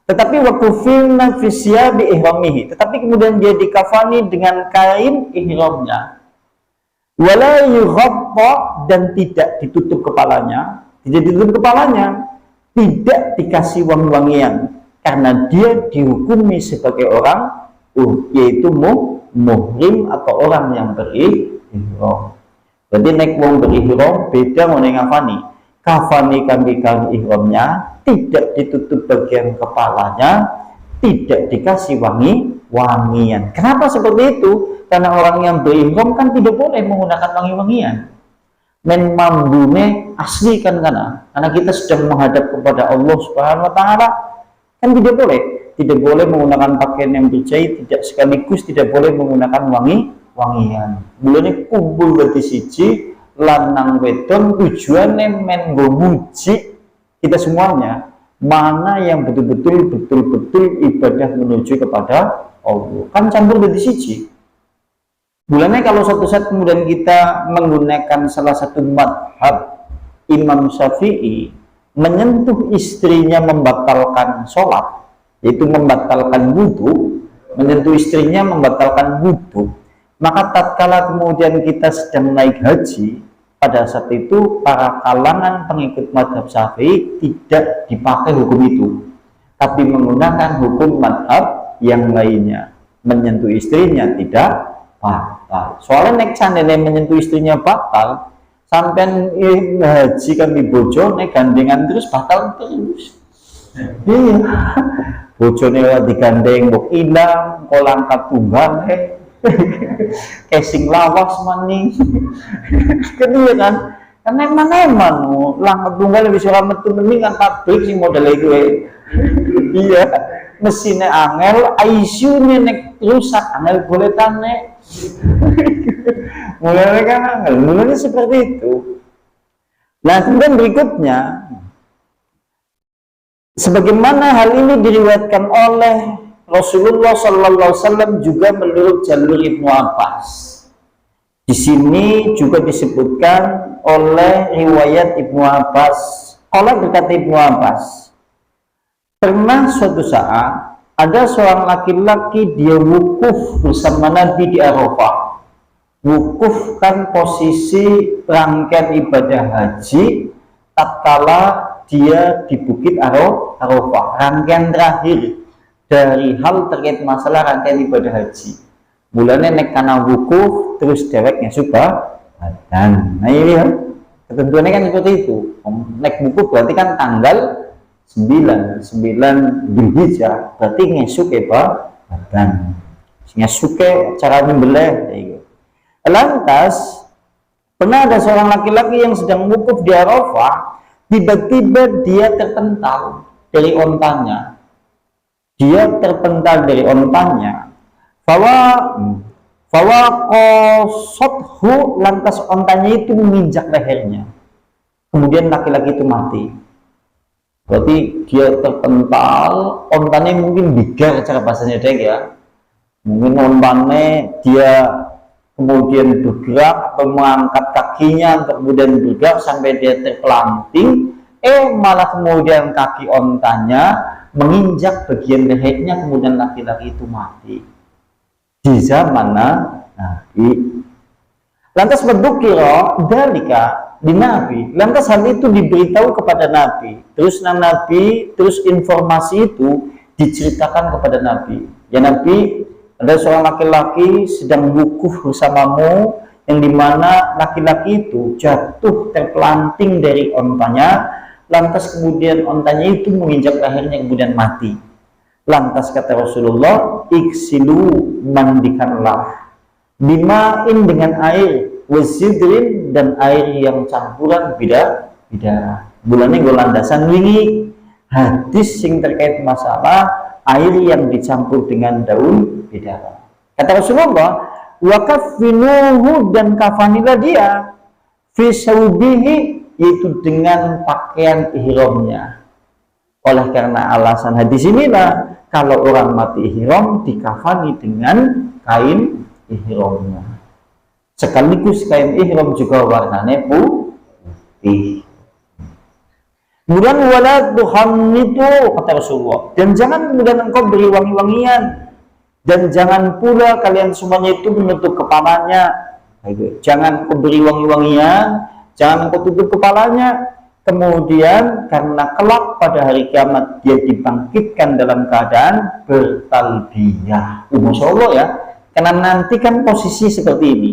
Tetapi wakufilna fi siyabi ihramihi, tetapi kemudian dia dikafani dengan kain ihramnya, wala yughatta, dan tidak ditutup kepalanya, tidak dikasih wangi-wangian, karena dia dihukumi sebagai orang yaitu muhrim atau orang yang berihram. Berarti nek wong berihram beda ngene ngafani. Kafani kami ihramnya, tidak ditutup bagian kepalanya, tidak dikasih wangian. Kenapa seperti itu? Karena orang yang berihram kan tidak boleh menggunakan wangi-wangian. Men mambune asli kan, karena kita sedang menghadap kepada Allah Subhanahu wa taala, kan tidak boleh menggunakan pakaian yang berjahit, tidak sekaligus tidak boleh menggunakan wangian. Mulane kumpul berarti siji lanang wedon tujuannya men nggo muji kita semuanya, mana yang betul-betul ibadah menuju kepada Allah, kan campur berarti siji. Mulanya kalau suatu saat kemudian kita menggunakan salah satu madhab Imam Syafi'i, menyentuh istrinya membatalkan sholat, yaitu membatalkan wudhu, menyentuh istrinya membatalkan wudhu, maka tatkala kemudian kita sedang naik haji, pada saat itu para kalangan pengikut madhab Syafi'i tidak dipakai hukum itu, tapi menggunakan hukum madhab yang lainnya. Menyentuh istrinya tidak batal. Soalnya nek candene menyentuh istrinya batal, sampai haji kami bojo nek gandengan terus batal terus. Iya, bojone digandeng mbok ilang, kolangkat tunggal casing lawas maning. Kedua kan eman-eman langkah tunggal lebih suka metu mending kan pabrik sing model itu. Iya, mesinnya angel, ICU-nya nek rusak angel boleh tane. Mulai kan angel, mulanya seperti itu. Nah, kemudian berikutnya, sebagaimana hal ini diriwayatkan oleh Rasulullah SAW juga menurut jalur Ibnu Abbas. Di sini juga disebutkan oleh riwayat Ibnu Abbas. Kalau berkata Ibnu Abbas, pernah suatu saat ada seorang laki-laki dia wukuf bersama Nabi di Arafah. Wukuf kan posisi rangkaian ibadah haji tatkala dia di Bukit Arafah, rangkaian terakhir dari hal terkait masalah rangkaian ibadah haji. Mulanya nek kana wukuf terus deweknya suka badan. Nah ini ya, ketentuannya kan seperti itu. Nek wukuf berarti kan tanggal 9 Dzulhijjah, berarti ngesuk ya badan. Ngesuk cara nyembelih gitu. Lantas pernah ada seorang laki-laki yang sedang wukuf di Arafah, tiba-tiba dia terpental dari ontanya. Fawa qasathu, lantas ontanya itu menginjak lehernya. Kemudian laki-laki itu mati. Berarti dia terpental, ontanya mungkin bigar cara bahasanya deh ya. Mungkin ontanya dia kemudian bergerak atau mengangkat kakinya untuk kemudian bergerak sampai dia terpelanting, malah kemudian kaki ontanya menginjak bagian lehernya, kemudian laki-laki itu mati di zaman Nabi. Lantas berdukira dalika di Nabi, lantas hal itu diberitahu kepada Nabi, terus informasi itu diceritakan kepada Nabi. Ya Nabi, ada seorang laki-laki sedang wukuf bersamamu, yang dimana laki-laki itu jatuh terpelanting dari ontanya, lantas kemudian ontanya itu menginjak lehernya kemudian mati. Lantas kata Rasulullah, iksilu, mandikanlah, bima'in dengan air, wasidrin, dan air yang campuran bidara. Bulannya gue landasan wingi hadis yang terkait masalah air yang dicampur dengan daun bidara. Kata Rasulullah, wakafinuhu, dan kafanilah dia, fi saubihi, yaitu dengan pakaian ihramnya. Oleh karena alasan hadis inilah, kalau orang mati ihram dikafani dengan kain ihramnya. Sekaligus kain ihram juga warnanya putih. Kemudian wala tuhannitu, kata Rasulullah, dan jangan kemudian engkau beri wangi-wangian, dan jangan pula kalian semuanya itu menutup kepalanya. Jangan engkau beri wangi-wangian, jangan engkau tutup kepalanya. Kemudian karena kelak pada hari kiamat dia dibangkitkan dalam keadaan bertalbiyah. Masya Allah ya, karena nanti kan posisi seperti ini.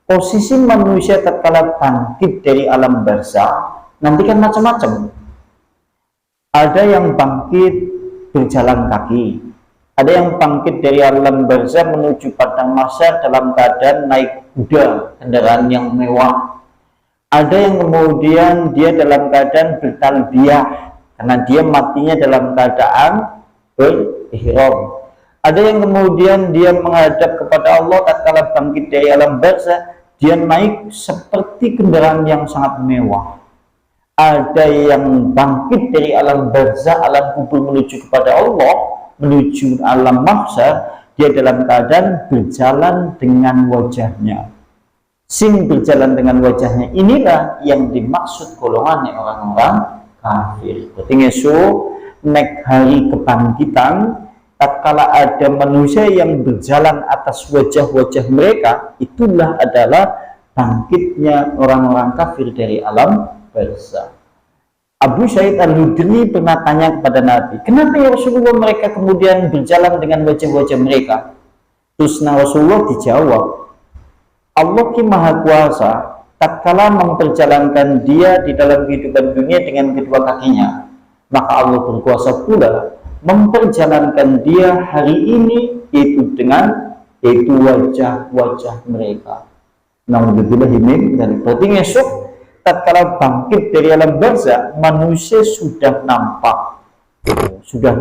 Posisi manusia tatkala bangkit dari alam barzakh nanti kan macam-macam. Ada yang bangkit berjalan kaki, ada yang bangkit dari alam barzakh menuju padang mahsyar dalam keadaan naik kuda, kendaraan yang mewah. Ada yang kemudian dia dalam keadaan bertalbiyah karena dia matinya dalam keadaan berihram. Ada yang kemudian dia menghadap kepada Allah tatkala bangkit dari alam barzakh, dia naik seperti kendaraan yang sangat mewah. Ada yang bangkit dari alam barzakh, alam kubur menuju kepada Allah, menuju alam mahsyar, dia dalam keadaan berjalan dengan wajahnya. Sing berjalan dengan wajahnya inilah yang dimaksud golongannya orang-orang kafir. Berarti esok nek hari kebangkitan, tatkala ada manusia yang berjalan atas wajah-wajah mereka, itulah adalah bangkitnya orang-orang kafir dari alam barzakh. Abu Sa'id Al-Khudri pernah tanya kepada Nabi, kenapa ya Rasulullah mereka kemudian berjalan dengan wajah-wajah mereka? Terus Rasulullah dijawab, Allah Ki Maha Kuasa tatkala memperjalankan dia di dalam kehidupan dunia dengan kedua kakinya, maka Allah berkuasa pula memperjalankan dia hari ini yaitu wajah-wajah mereka. Naudzubillahimin dan berarti esok tatkala bangkit dari alam barzakh manusia sudah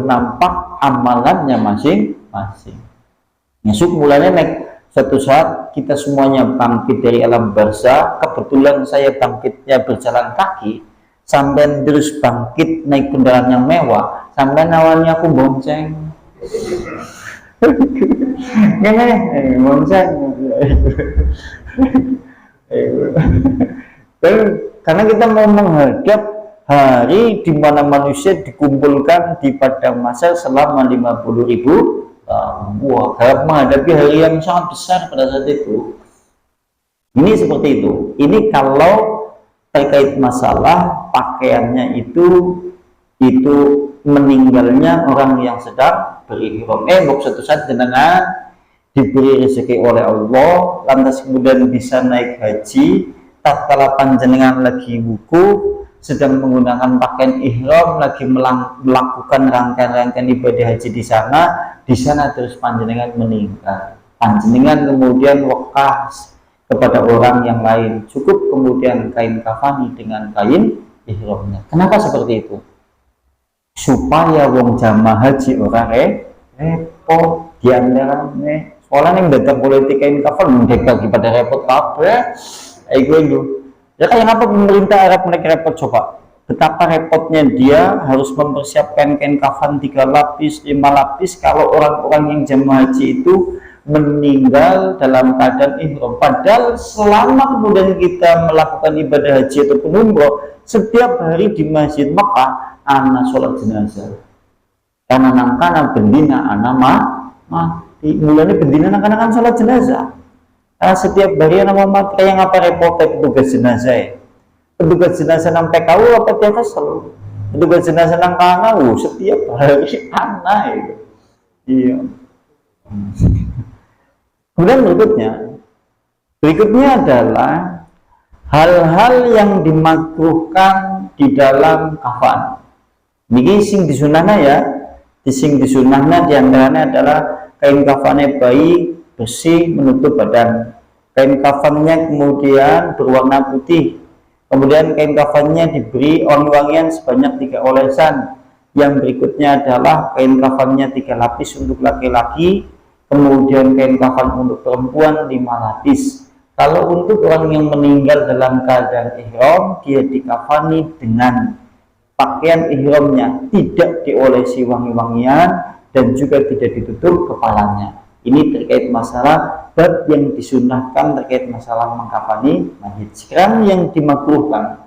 nampak amalannya masing-masing. Esok mulanya naik suatu saat kita semuanya bangkit dari alam barzakh. Kebetulan saya bangkitnya berjalan kaki, sampai terus bangkit naik kendaraan yang mewah, sampai awalnya aku bonceng bonceng karena kita mau menghadap hari di mana manusia dikumpulkan di padang mahsyar selama 50.000 wah, harap menghadapi hari yang sangat besar pada saat itu. Ini seperti itu. Ini kalau terkait masalah pakaiannya itu meninggalnya orang yang sedang berihram. Suatu saat jenengan diberi rezeki oleh Allah, lantas kemudian bisa naik haji, tatkala panjenengan lagi wukuf, sedang menggunakan pakaian ihram, lagi melakukan rangkaian-rangkaian ibadah haji di sana terus panjenengan meninggal. Panjenengan kemudian wakas kepada orang yang lain, cukup kemudian kain kafani dengan kain ihramnya. Kenapa seperti itu? Supaya wong jamaah haji orang repot diantaranya. Soalnya yang datang politik kain kafan bagi pada repot kabeh. Ya kayak apa pemerintah Arab mereka repot coba? Betapa repotnya dia harus mempersiapkan kain kafan 3 lapis, 5 lapis kalau orang-orang yang jamaah haji itu meninggal dalam keadaan ihram. Padahal selama kemudian kita melakukan ibadah haji ataupun umroh, setiap hari di Masjid Mekah ana sholat jenazah. Karena nangkana bendina ana mati. Mulanya bendina nangkana sholat jenazah. Karena setiap hari ana mati, kayak ngapa repotnya petugas jenazah ya? Petugas jenazah nang PKU apa dia kesel? Petugas jenazah nang KNU setiap hari ana itu. Iya. Kemudian berikutnya adalah hal-hal yang dimakruhkan di dalam kafan. Niki sing disunahna ya, sing disunahna diantaranya adalah kain kafannya baik, bersih, menutup badan. Kain kafannya kemudian berwarna putih. Kemudian kain kafannya diberi wangi-wangian sebanyak 3 olesan. Yang berikutnya adalah kain kafannya 3 lapis untuk laki-laki. Kemudian kain kafan untuk perempuan 5 lapis. Kalau untuk orang yang meninggal dalam keadaan ihram, dia dikafani dengan pakaian ihramnya, tidak diolesi wangi-wangian dan juga tidak ditutup kepalanya. Ini terkait masalah bab yang disunahkan terkait masalah mengkafani mayit. Sekarang yang dimakruhkan.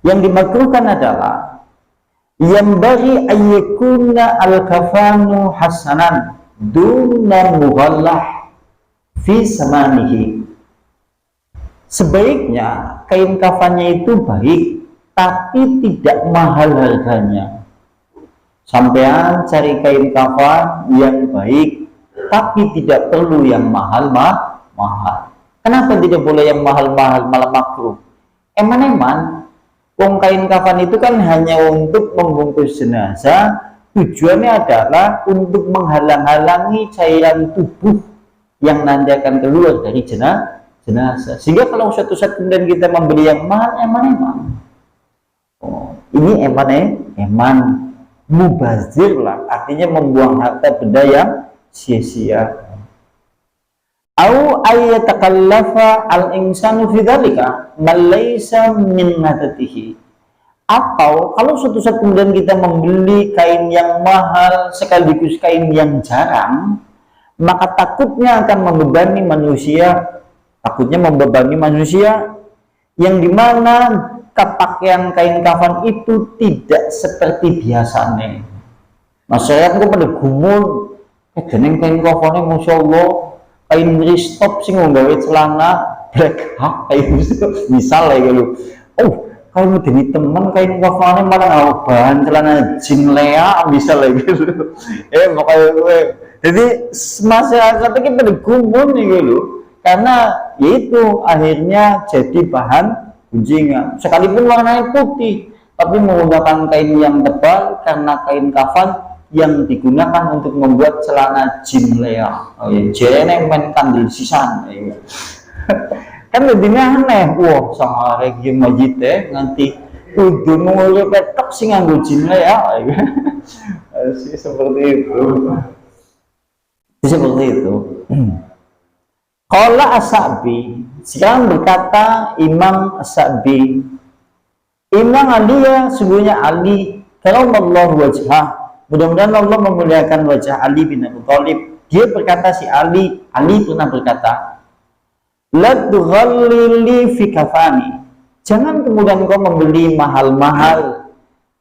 Yang dimakruhkan adalah yang bagi ayyakuna al-kafanu hasanan duna mughallah fi samanihi. Sebaiknya kain kafannya itu baik tapi tidak mahal harganya. Sampean cari kain kafan yang baik tapi tidak perlu yang mahal-mahal. Kenapa tidak boleh yang mahal-mahal, malah makruh? Eman-eman, wong kain kafan itu kan hanya untuk membungkus jenazah, tujuannya adalah untuk menghalang-halangi cairan tubuh yang nanti akan keluar dari jenazah. Sehingga kalau suatu saat kemudian kita membeli yang mahal, eman-eman. Ini eman mubazir lah, artinya membuang harta benda yang sia-sia. Au ayyatakallafa al-insanu fi dzalika man laysa min nadatihi. Atau kalau suatu saat kemudian kita membeli kain yang mahal sekaligus kain yang jarang, maka takutnya akan membebani manusia, yang dimana kepakaian kain kafan itu tidak seperti biasanya. Masyarakat itu pada gumun, jeneng kain kafannya masya Allah, kain ristop sing nggawe celana black hak kayak gitu. Misal ya gitu. Oh, kalau medeni temen kain kafannya malah bahan celana jin lea misal ya gitu. Makanya jadi masyarakat itu pada gumun nih gitu. Karena yaitu akhirnya jadi bahan gunjingan, sekalipun warnanya putih tapi menggunakan kain yang tebal karena kain kafan yang digunakan untuk membuat celana jin lea. Jene men kandil sisan. Kan lebih aneh. Wah, sama regi majid nganti kudu ngulih petok sing nganggo jin lea. Seperti itu. Qala As-Sa'bi, sekarang berkata Imam As-Sa'bi, Imam Ali ya, sungguhnya Ali, karamallahu wajhah, mudah-mudahan Allah memuliakan wajah Ali bin Abi Thalib. Dia berkata, si Ali pernah berkata, la tughallili fi kafani, jangan kemudian kau membeli mahal-mahal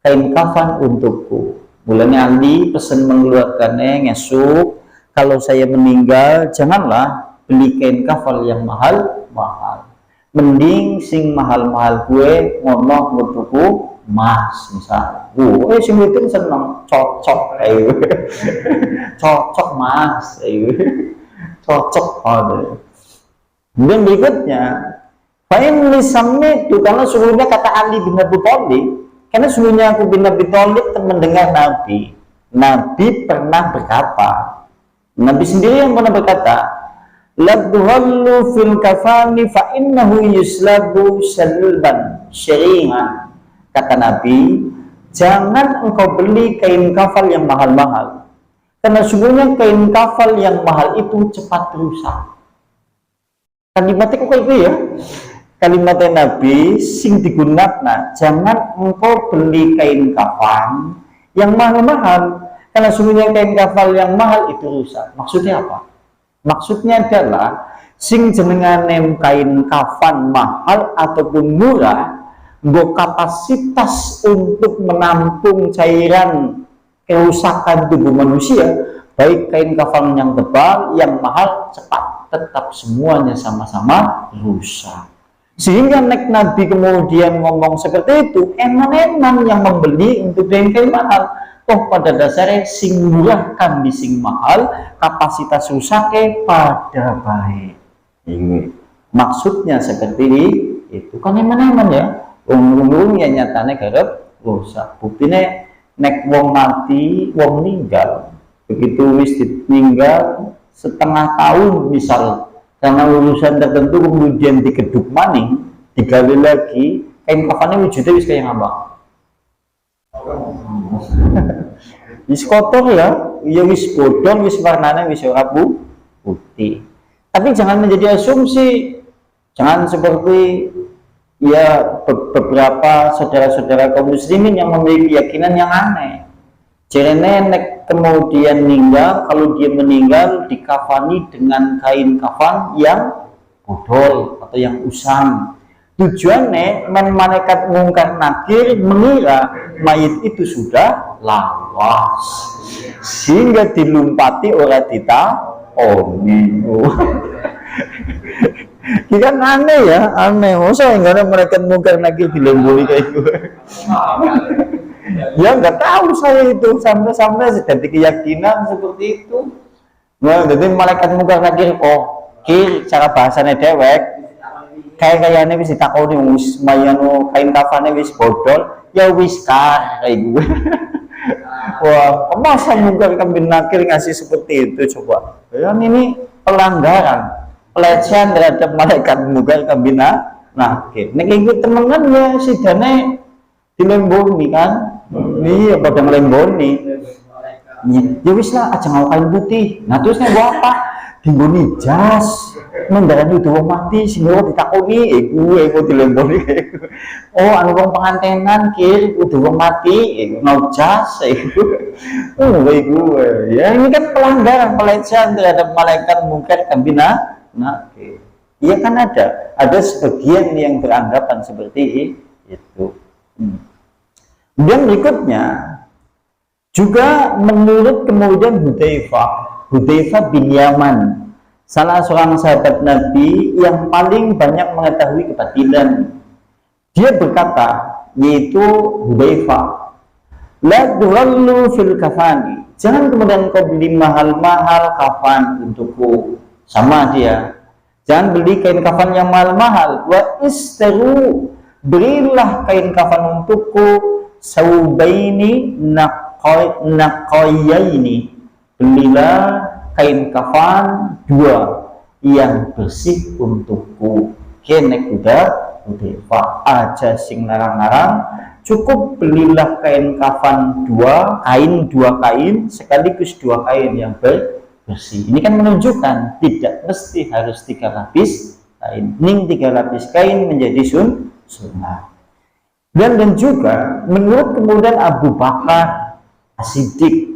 kain kafan untukku. Mulanya Ali pesan mengeluarkannya ngesuk, kalau saya meninggal janganlah beli kain kafan yang mahal-mahal, mending sing mahal-mahal gue ngono ngutuku emas misal. Sing itu seneng cocok ayo. Cocok mas ayo. Cocok ada. Kemudian berikutnya, fa'in lisamni itu, karena sungguhnya kata Ali bin Abi Thalib, karena sungguhnya aku bin Abi Thalib mendengar Nabi pernah berkata, Nabi sendiri yang pernah berkata, labdhallu fil kafani fa innahu yuslabu salban syari'an. Kata Nabi, jangan engkau beli kain kafal yang mahal-mahal, karena sungguhnya kain kafal yang mahal itu cepat rusak. Kalimatnya kok kayak gitu ya, kalimatnya Nabi sing digunakan, jangan engkau beli kain kafan yang mahal-mahal, karena sungguhnya kain kafal yang mahal itu rusak. Maksudnya apa? Maksudnya adalah sing jenengane kain kafan mahal ataupun murah, nggo kapasitas untuk menampung cairan kerusakan tubuh manusia, baik kain kafan yang tebal, yang mahal, cepat, tetap semuanya sama-sama rusak. Sehingga Nabi kemudian ngomong seperti itu, eman-eman yang membeli untuk kain mahal. Toh pada dasarnya sing murah kan sing mahal, kapasitas rusaknya pada baik. Maksudnya seperti itu kan eman-eman ya. Wong ya nyatane garap rusak. Buktinya nek wong mati, wong meninggal. Begitu wis meninggal setengah tahun misal, karena urusan tertentu kemudian dikeduk maning, digali lagi, kain kafannya wujudnya wis kayak ngambang. Wis kotor ya wis bodong, wis warnanya wis ora putih. Tapi jangan menjadi asumsi, jangan seperti ya beberapa saudara-saudara kaum muslimin yang memiliki keyakinan yang aneh. Nenek kemudian meninggal, kalau dia meninggal dikafani dengan kain kafan yang bodol atau yang usang. Tujuannya malaikat mungkar nakir mengira mayit itu sudah lawas sehingga dilumpati orang kita kan aneh ya, aneh. Masa enggak ada malaikat mungkar nakir dilembuli kayak gue. Ya nggak tahu saya itu sampai jadi keyakinan seperti itu. Nah, jadi malaikat mungkar nakir cara bahasanya dewek kayaknya wis ditakoni wis mayano kain kafane wis bodol ya wis kayak gue. Wah, masa mungkar nakir ngasih seperti itu coba. Ya ini pelecehan terhadap malaikat mungkar nakir. Nek iki temenannya si Dane dilemboni kan. Iya pada melemboni. Ya wis lah aja ngau kain putih. Nah terusnya gua apa? Dilemboni jas. Mendarani itu mati sehingga ditakoni gue dilemboni. Oh anu wong pengantenan kir udah mati ngau jas gue. Ya ini kan pelanggaran pelecehan terhadap malaikat mungkar nakir. Iya kan ada sebagian yang beranggapan seperti itu. Dan berikutnya juga menurut kemudian Hudzaifah bin Yaman, salah seorang sahabat Nabi yang paling banyak mengetahui kebatilan. Dia berkata, yaitu Hudzaifah, la tuhallu fil kafani. Jangan kemudian kau beli mahal-mahal kafan untukku. Sama dia. Jangan beli kain kafan yang mahal-mahal. Wa istaru, berilah kain kafan untukku saubaini naqayaini, belilah kain kafan dua yang bersih untukku. Kene kuda Hudzaifah aja sing larang-larang, cukup belilah kain kafan dua kain sekaligus dua kain yang bersih. Ini kan menunjukkan tidak mesti harus 3 lapis kain. Ning 3 lapis kain menjadi sunnah. Dan juga menurut kemudian Abu Bakar As-Siddiq.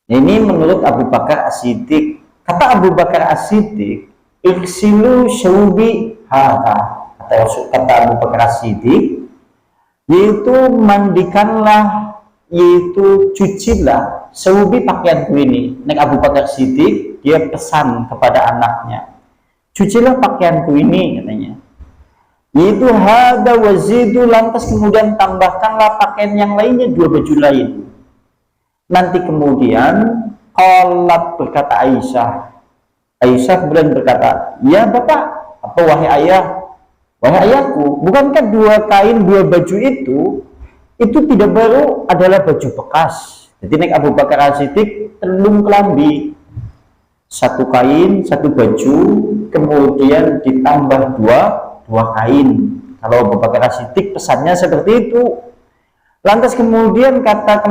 Ini menurut Abu Bakar As-Siddiq. Kata Abu Bakar As-Siddiq, iksilu syaubi hada. Kata Abu Bakar As-Siddiq, yaitu mandikanlah, yaitu cucilah syaubi pakaianku ini. Nek Abu Bakar As-Siddiq dia pesan kepada anaknya, cucilah pakaianku ini katanya. Yaitu hada wazidu, lantas kemudian tambahkanlah pakaian yang lainnya 2 baju lain. Nanti kemudian qalat, berkata Aisyah kemudian berkata, ya bapak, apa wahai ayahku, bukankah 2 kain 2 baju itu tidak baru adalah baju bekas. Jadi nek Abu Bakar As-Siddiq telung kelambi, 1 kain 1 baju kemudian ditambah 2 kain. Kalau Abu Bakar As-Siddiq pesannya seperti itu. Lantas kemudian kata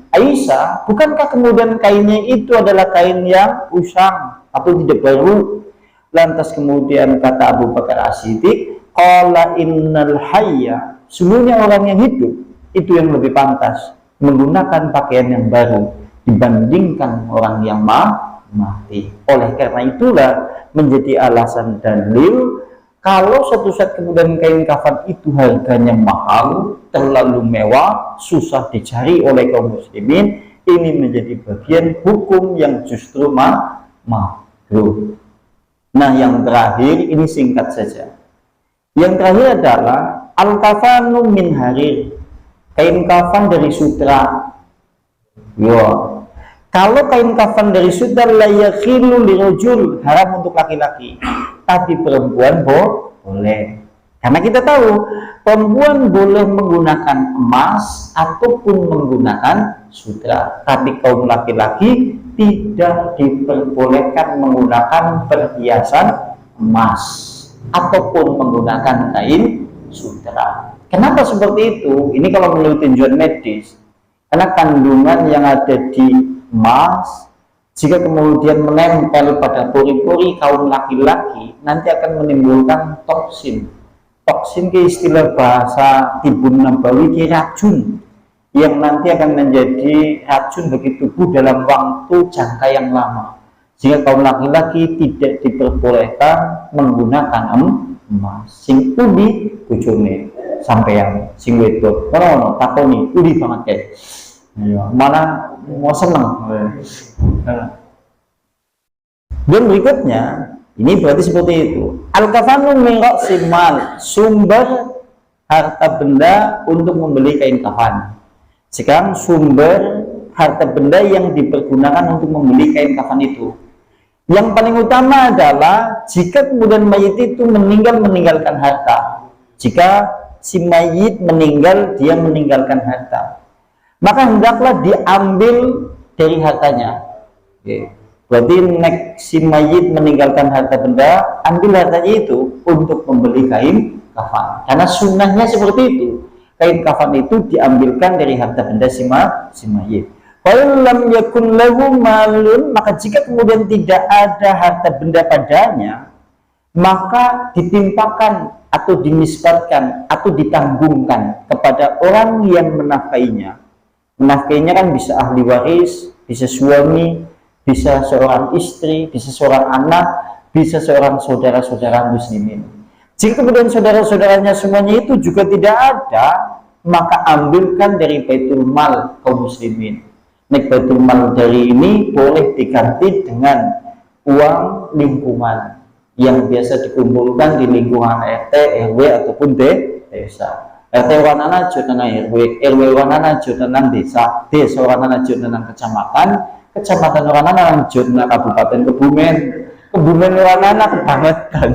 Aisyah, bukankah kemudian kainnya itu adalah kain yang usang atau tidak baru? Lantas kemudian kata Abu Bakar As-Siddiq, qala innal hayya, sungguhnya orang yang hidup itu yang lebih pantas menggunakan pakaian yang baru dibandingkan orang yang mati. Oleh karena itulah menjadi alasan dalil kalau suatu saat kemudian kain kafan itu harganya mahal, terlalu mewah, susah dicari oleh kaum muslimin, ini menjadi bagian hukum yang justru makruh. Nah yang terakhir ini singkat saja. Yang terakhir adalah al-kafanu min harir, kain kafan dari sutra. Kalau kain kafan dari sutra la yakhilu lirajul, haram untuk laki-laki. Tapi perempuan boleh. Karena kita tahu perempuan boleh menggunakan emas ataupun menggunakan sutra. Tapi kaum laki-laki tidak diperbolehkan menggunakan perhiasan emas ataupun menggunakan kain sutra. Kenapa seperti itu? Ini kalau menurut tinjauan medis, karena kandungan yang ada di emas jika kemudian menempel pada pori-pori kaum laki-laki nanti akan menimbulkan toksin. Toksin ke istilah bahasa Tibun Nabawi ke racun yang nanti akan menjadi racun bagi tubuh dalam waktu jangka yang lama, sehingga kaum laki-laki tidak diperbolehkan menggunakan emas. Sing udi bojone sampeyan, sing wedok ono takoni udi banget kayak mana mau seneng. Dan berikutnya ini berarti seperti itu. Al-kafanu min ra'sil mal, sumber harta benda untuk membeli kain kafan. Sekarang sumber harta benda yang dipergunakan untuk membeli kain kafan itu. Yang paling utama adalah jika kemudian mayit itu meninggalkan harta. Jika si mayit meninggal, dia meninggalkan harta, maka hendaklah diambil dari hartanya. Oke. Berarti si mayit meninggalkan harta benda, ambil hartanya itu untuk membeli kain kafan. Karena sunnahnya seperti itu. Kain kafan itu diambilkan dari harta benda si mayit. Kalau lam yakun lahu malun, maka jika kemudian tidak ada harta benda padanya, maka ditimpakan atau dinisbatkan atau ditanggungkan kepada orang yang menafkainya. Menafkainya kan bisa ahli waris, bisa suami, bisa seorang istri, bisa seorang anak, bisa seorang saudara-saudara muslimin. Jika kemudian saudara-saudaranya semuanya itu juga tidak ada, maka ambilkan dari baitul mal kaum muslimin. Nek baitul mal dari ini boleh diganti dengan uang lingkungan yang biasa dikumpulkan di lingkungan RT, RW ataupun desa. RT wanana jodonan RW, RW wanana jodonan desa, desa wanana jodonan kecamatan, kecamatan wanana jodonan kabupaten Kebumen wanana kebangetan.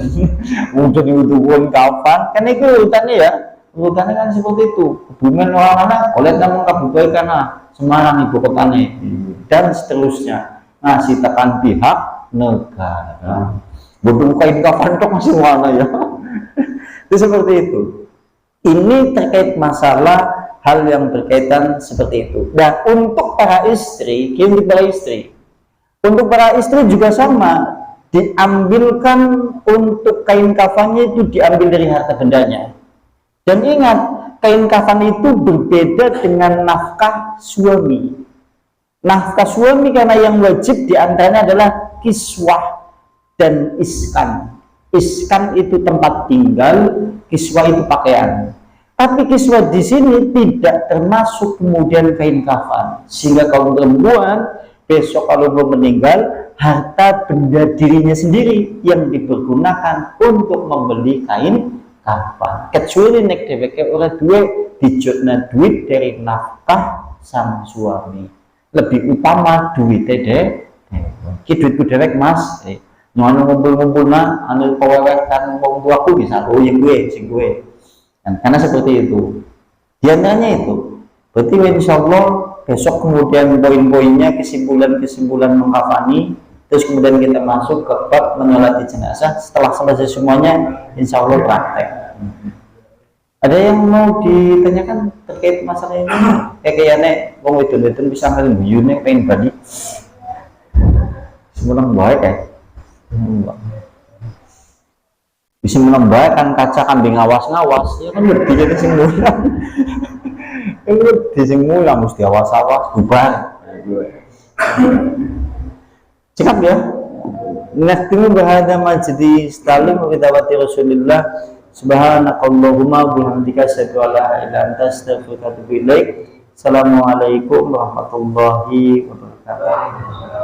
Udah diutuhkan kapan? Kan itu urutannya ya. Urutannya kan seperti itu. Kebumen wanana, oleh namun kabupaten Semarang ibu kotanya, dan seterusnya. Ngasih tekan pihak negara. Bukan kain kafan kok masih mana ya? Itu seperti itu. Ini terkait masalah hal yang berkaitan seperti itu. Dan untuk para istri, untuk para istri juga sama. Diambilkan untuk kain kafannya itu diambil dari harta bendanya. Dan ingat, kain kafan itu berbeda dengan nafkah suami. Nafkah suami karena yang wajib diantaranya adalah kiswah dan iskan. Iskan itu tempat tinggal, kiswah itu pakaian. Tapi kiswah di sini tidak termasuk kemudian kain kafan, sehingga kaum perempuan besok kalau mau meninggal, harta benda dirinya sendiri yang dipergunakan untuk membeli kain kafan. Kecuali nek dheweke ora duwe dijutna duit dari nafkah sang suami. Lebih utama duit dhewe. Ki duitku dhewek Mas. Nyono ngumpul-ngumpulna anu pewewekan wong tuaku bisa. Oh ya gue, sing gue. Dan karena seperti itu. Diantaranya itu. Berarti insyaallah besok kemudian poin-poinnya kesimpulan-kesimpulan mengkafani, terus kemudian kita masuk ke bab menyolati jenazah. Setelah selesai semuanya insya Allah praktek. Ada yang mau ditanyakan terkait masalah ini? Kayaknya wong wedon-wedon bisa ngeluyune pengen badi semulang baik ya, bisa menambah kan kaca kambing ngawas-ngawas ya kan lebih jadi simulan. Itu disimula mesti awas-awas bubar. Cekap ya. Nakhtimu bihadza majlis talim wa bidawati Rasulillah. Subhanakallahumma bihamdika asyhadu an la ilaha illa anta astaghfiruka wa atubu ilaik. Assalamualaikum warahmatullahi wabarakatuh.